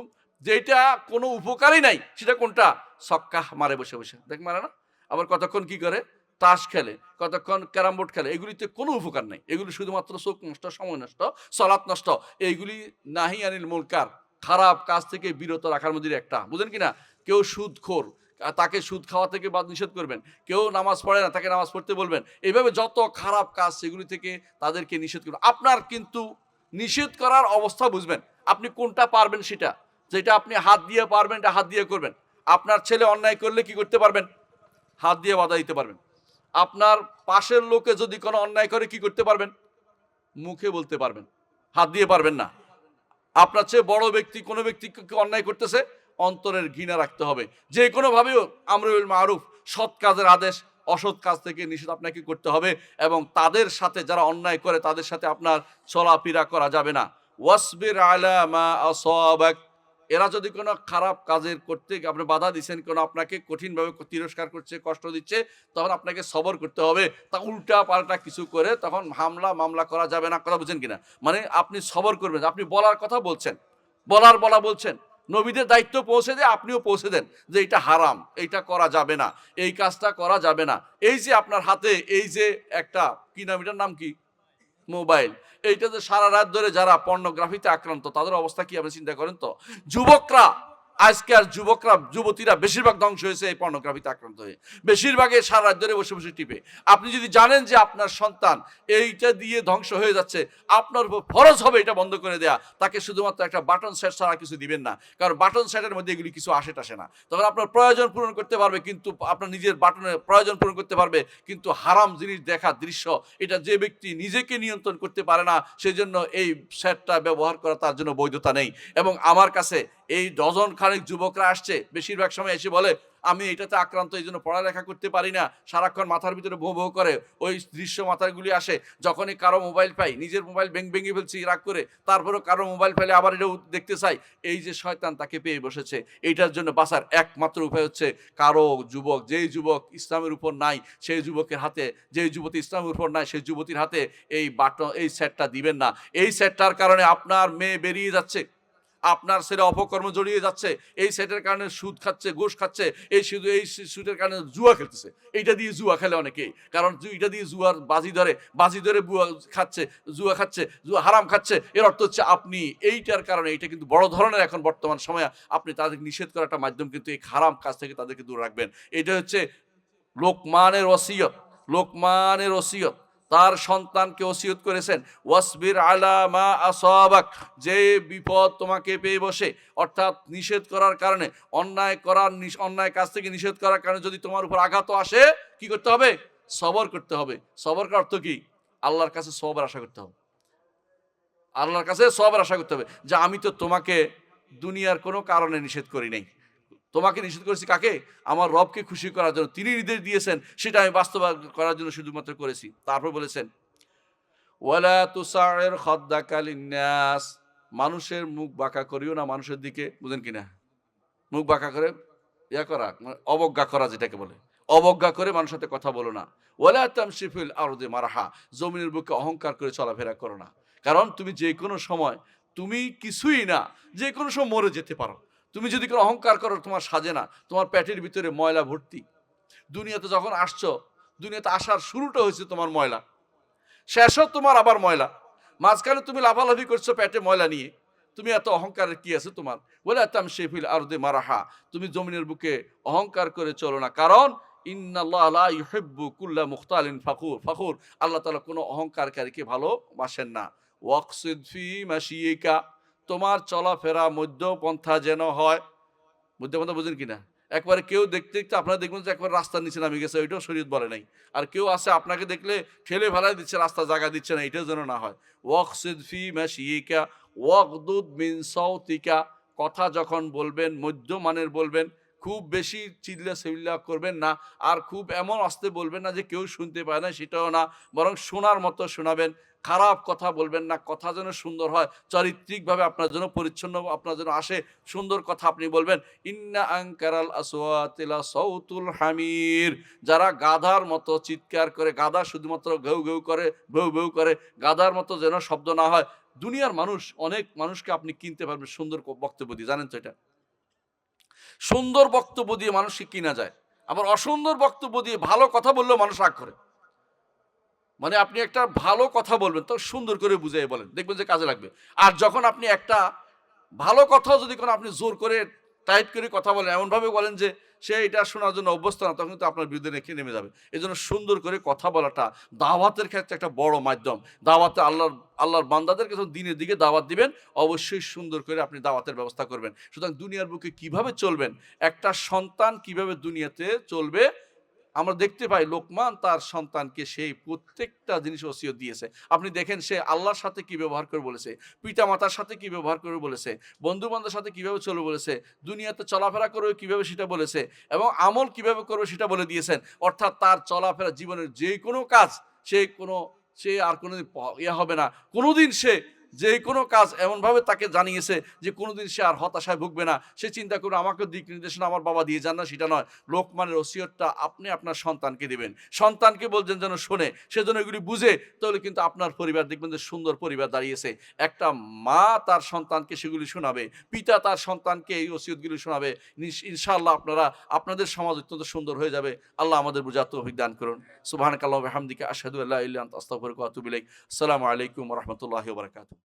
যেটা কোনো উপকারই নাই, সেটা কোনটা? ছক্কা মারে বসে বসে, দেখ মারে না? আবার কতক্ষণ কি করে? তাস খেলে, কতক্ষণ ক্যারাম বোর্ড খেলে, এগুলিতে কোনো উপকার নাই। এগুলি শুধুমাত্র চোখ নষ্ট, সময় নষ্ট, সালাত নষ্ট। এইগুলি নাহি আনিল মুনকার, খারাপ কাজ থেকে বিরত রাখার মধ্যে একটা, বুঝেন কিনা? কেউ সুদখোর, তাকে সুদ খাওয়া থেকে বাদ নিষেধ করবেন। কেউ নামাজ পড়ে না, তাকে নামাজ পড়তে বলবেন। এইভাবে যত খারাপ কাজ সেগুলি থেকে তাদেরকে নিষেধ করবেন। আপনার কিন্তু নিষেধ করার অবস্থা বুঝবেন, আপনি কোনটা পারবেন সেটা। যেটা আপনি হাত দিয়ে পারবেন, এটা হাত দিয়ে করবেন। আপনার ছেলে অন্যায় করলে কি করতে পারবেন? হাত দিয়ে বাধা দিতে পারবেন। আপনার পাশের লোকে যদি কোনো অন্যায় করে, কি করতে পারবেন? মুখে বলতে পারবেন, হাত দিয়ে পারবেন না। আপনার চেয়ে বড় ব্যক্তি কোনো ব্যক্তি অন্যায় করতেছে, অন্তরের ঘৃণা রাখতে হবে। যে কোনোভাবেও আমরুল মারুফ, সৎ কাজের আদেশ, অসৎ কাজ থেকে নিষেধ আপনাকে করতে হবে। এবং তাদের সাথে যারা অন্যায় করে, তাদের সাথে আপনার চলাফেরা করা যাবে না। ওয়াসবির আলা মা আসাবাক, এরা যদি কোনো খারাপ কাজের করতে আপনি বাধা দিচ্ছেন, কোনো আপনাকে কঠিনভাবে তিরস্কার করছে, কষ্ট দিচ্ছে, তখন আপনাকে সবর করতে হবে। তা উল্টা পাল্টা কিছু করে তখন মামলা করা যাবে না। কথা বুঝছেন কিনা? মানে আপনি সবর করবেন, আপনি বলার কথা বলছেন, বলা বলছেন, নবীদের দায়িত্ব পৌঁছে দিয়ে আপনিও পৌঁছে দেন যে এটা হারাম, এইটা করা যাবে না, এই কাজটা করা যাবে না। এই যে আপনার হাতে এই যে একটা কি নাম, এটার নাম কি? মোবাইল। এইটা যে সারা রাত ধরে যারা পর্নোগ্রাফিতে আক্রান্ত, তাদের অবস্থা কি আপনি চিন্তা করেন তো? যুবকরা, আজকের যুবতীরা বেশিরভাগ ধ্বংস হয়েছে এই পর্নোগ্রাফিতে আক্রান্ত হয়ে। বেশিরভাগে সারা রাত ধরে বসে বসে টিপে। আপনি যদি জানেন যে আপনার সন্তান এইটা দিয়ে ধ্বংস হয়ে যাচ্ছে, আপনার উপর ফরজ হবে এটা বন্ধ করে দেয়া। তাকে শুধুমাত্র একটা বাটন সেট ছাড়া কিছু দিবেন না, কারণ বাটন সেটের মধ্যে এগুলি কিছু আসে না। তখন আপনার প্রয়োজন পূরণ করতে পারবে, কিন্তু আপনার নিজের বাটনের প্রয়োজন পূরণ করতে পারবে, কিন্তু হারাম জিনিস দেখার দৃশ্য, এটা যে ব্যক্তি নিজেকে নিয়ন্ত্রণ করতে পারে না, সেই জন্য এই সেটটা ব্যবহার করা তার জন্য বৈধতা নেই। এবং আমার কাছে এই ডজন খানেক যুবকরা আসছে, বেশিরভাগ সময় এসে বলে আমি এটাতে আক্রান্ত, এই জন্য পড়ালেখা করতে পারি না, সারাক্ষণ মাথার ভিতরে ভো ভো করে ওই দৃশ্য মাথাগুলি আসে। যখনই কারো মোবাইল পাই, নিজের মোবাইল ভেঙে ফেলছি রাগ করে, তারপরেও কারো মোবাইল পেলে আবার এটাও দেখতে চাই। এই যে শয়তান তাকে পেয়ে বসেছে। এইটার জন্য বাঁচার একমাত্র উপায় হচ্ছে, কারো যুবক, যেই যুবক ইসলামের উপর নাই সেই যুবকের হাতে, যেই যুবতী ইসলামের উপর নাই সেই যুবতীর হাতে এই সেটটা দিবেন না। এই সেটটার কারণে আপনার মেয়ে বেরিয়ে যাচ্ছে, আপনার ছেলে অপকর্ম জড়িয়ে যাচ্ছে, এই সেটের কারণে সুদ খাচ্ছে, ঘুষ খাচ্ছে, এই সুদের কারণে জুয়া খেলতেছে। এইটা দিয়ে জুয়া খেলে অনেকেই, কারণ এটা দিয়ে জুয়ার বাজি ধরে বুয়া খাচ্ছে, জুয়া হারাম খাচ্ছে। এর অর্থ হচ্ছে আপনি এইটার কারণে, এইটা কিন্তু বড় ধরনের এখন বর্তমান সময়ে আপনি তাদের নিষেধ করার একটা মাধ্যম, কিন্তু এই হারাম কাজ থেকে তাদেরকে দূরে রাখবেন। এটা হচ্ছে লোকমানের ওসিয়ত। তার সন্তানকে ওসিয়ত করেছেন, ওয়াসবির আলা মা আসাবাক, যে বিপদ তোমাকে পেয়ে বসে, অর্থাৎ নিষেধ করার কারণে, অন্যায় কাজ থেকে নিষেধ করার কারণে যদি তোমার উপর আঘাত আসে, কি করতে হবে? সবর করতে হবে। সবর করার অর্থ কি? আল্লাহর কাছে সবর আশা করতে হবে। আল্লাহর কাছে সবর আশা করতে হবে যে আমি তো তোমাকে দুনিয়ার কোনো কারণে নিষেধ করি নাই, তোমাকে নিষেধ করেছি কাকে? আমার রবকে খুশি করার জন্য, তিনি নির্দেশ দিয়েছেন, সেটা আমি বাস্তবায়ন করার জন্য শুধুমাত্র করেছি। তারপর বলেছেন, ওয়ালা তুসাইর খাদ্দাকা লিন্নাস, মানুষের মুখ বাঁকা করিও না মানুষের দিকে। বুঝেন কিনা? মুখ বাঁকা করে করা, মানে অবজ্ঞা করা যেটাকে বলে। অবজ্ঞা করে মানুষের সাথে কথা বলো না। ওয়ালা তামশি ফিল আরদি মারহা, জমিনের বুকে অহংকার করে চলাফেরা করো না। কারণ তুমি যেকোনো সময়, তুমি কিছুই না, যেকোনো সময় মরে যেতে পারো। তুমি যদি কোনো অহংকার করো, তোমার সাজে না। তোমার পেটের ভিতরে ময়লা ভর্তি। দুনিয়াতে যখন আসছো, দুনিয়াতে আসার শুরুটা হয়েছে তোমার ময়লা, শেষও তোমার আবার ময়লা। মাঝখানে তুমি লাফালাফি করছো পেটে ময়লা নিয়ে। তুমি এত অহংকারের কি আছে তোমার? বলে তামশি ফিল আরদি মারাহা, তুমি জমিনের বুকে অহংকার করে চলো না। কারণ ইন্নাল্লাহ লা ইউহিব্বু কুল্লা মুখতালিন ফাখুর, আল্লাহ তাআলা কোনো অহংকারকারীকে ভালোবাসেন না। ওয়াকসিদ ফি মাশিয়িকা, তোমার চলাফেরা মধ্যপন্থা যেন হয়। মধ্যপন্থা বুঝেন কিনা? একবারে কেউ দেখতে দেখতে আপনারা দেখবেন যে একবার রাস্তার নিচে নামে গেছে, ওইটাও শরীয়ত বলে নাই। আর কেউ আছে আপনাকে দেখলে ঠেলে ফেলাই দিচ্ছে, রাস্তা জায়গা দিচ্ছে না, এটাও যেন না হয়। ওয়াকসিদ ফি মাশিয়িকা ওয়াগদুদ মিন সাউতিকা, কথা যখন বলবেন মধ্যমানের বলবেন, খুব বেশি চিল্লা চিল্লা করবেন না, আর খুব এমন আস্তে বলবেন না যে কেউ শুনতে পায় না, সেটাও না, বরং শোনার মতো শোনাবেন। খারাপ কথা বলবেন না, কথা যেন সুন্দর হয়, চারিত্রিকভাবে আপনার জন্য পরিচ্ছন্ন আপনার জন্য আসে, সুন্দর কথা আপনি বলবেন। ইন্না আনকারাল আসওয়াতি লা সাউতুল হামির, যারা গাধার মতো চিৎকার করে, গাধা শুধুমাত্র ঘেউ ঘেউ করে, ভেউ ভেউ করে, গাধার মতো যেন শব্দ না হয়। দুনিয়ার মানুষ, অনেক মানুষকে আপনি কিনতে পারবেন সুন্দর বক্তব্য দিয়ে, জানেন তো এটা? সুন্দর বক্তব্য দিয়ে মানুষকে কিনা যায়, আবার অসুন্দর বক্তব্য দিয়ে ভালো কথা বললেও মানুষ রাগ করে। মানে আপনি একটা ভালো কথা বলবেন তো সুন্দর করে বুঝিয়ে বলেন, দেখবেন যে কাজে লাগবে। আর যখন আপনি একটা ভালো কথাও যদি কোনো আপনি জোর করে টাইট করে কথা বলেন, এমনভাবে বলেন যে সে এটা শোনার জন্য অভ্যস্ত না, তখন কিন্তু আপনার বিরুদ্ধে রেখে নেমে যাবে। এই জন্য সুন্দর করে কথা বলাটা দাওয়াতের ক্ষেত্রে একটা বড় মাধ্যম। দাওয়াতে আল্লাহর বান্দাদেরকে যখন দিনের দিকে দাওয়াত দিবেন, অবশ্যই সুন্দর করে আপনি দাওয়াতের ব্যবস্থা করবেন। সুতরাং দুনিয়ার বুকে কিভাবে চলবেন, একটা সন্তান কিভাবে দুনিয়াতে চলবে, আমরা দেখতে পাই লোকমান তার সন্তানকে সেই প্রত্যেকটা জিনিস ওসিয়ত দিয়েছে। আপনি দেখেন সে আল্লাহর সাথে কি ব্যবহার করে বলেছে, পিতা মাতার সাথে কি ব্যবহার করে বলেছে, বন্ধু বান্ধবের সাথে কিভাবে চলবে বলেছে, দুনিয়াতে চলাফেরা করবে কিভাবে সেটা বলেছে, এবং আমল কিভাবে করবে সেটা বলে দিয়েছেন। অর্থাৎ তার চলাফেরা জীবনের যে কোনো কাজ, সে আর কোনোদিন হবে না, কোনোদিন সে যে কোনো কাজ এমনভাবে তাকে জানিয়েছে যে কোনোদিন সে আর হতাশায় ভুগবে না। সে চিন্তা করবে আমাকে দিক নির্দেশনা আমার বাবা দিয়ে যান না, সেটা নয়। লোকমানের ওসিয়তটা আপনি আপনার সন্তানকে দিবেন, সন্তানকে বলছেন যেন শোনে, সে যেন এগুলি বুঝে, তাহলে কিন্তু আপনার পরিবার দেখবেন যে সুন্দর পরিবার দাঁড়িয়েছে। একটা মা তার সন্তানকে সেগুলি শোনাবে, পিতা তার সন্তানকে এই ওসিয়তগুলি শোনাবে, ইনশাআল্লাহ আপনাদের সমাজ অত্যন্ত সুন্দর হয়ে যাবে। আল্লাহ আমাদের বুঝার তৌফিক দান করুন। সুবহানাকাল্লাহু ওয়া বিহামদিকা আশহাদু আল্লা ইলাহা ইল্লা আনতা আস্তাগফিরুকা ওয়া আতুবু ইলাইক। আসসালামু আলাইকুম ওয়া রাহমাতুল্লাহি ওয়া বারাকাতুহু।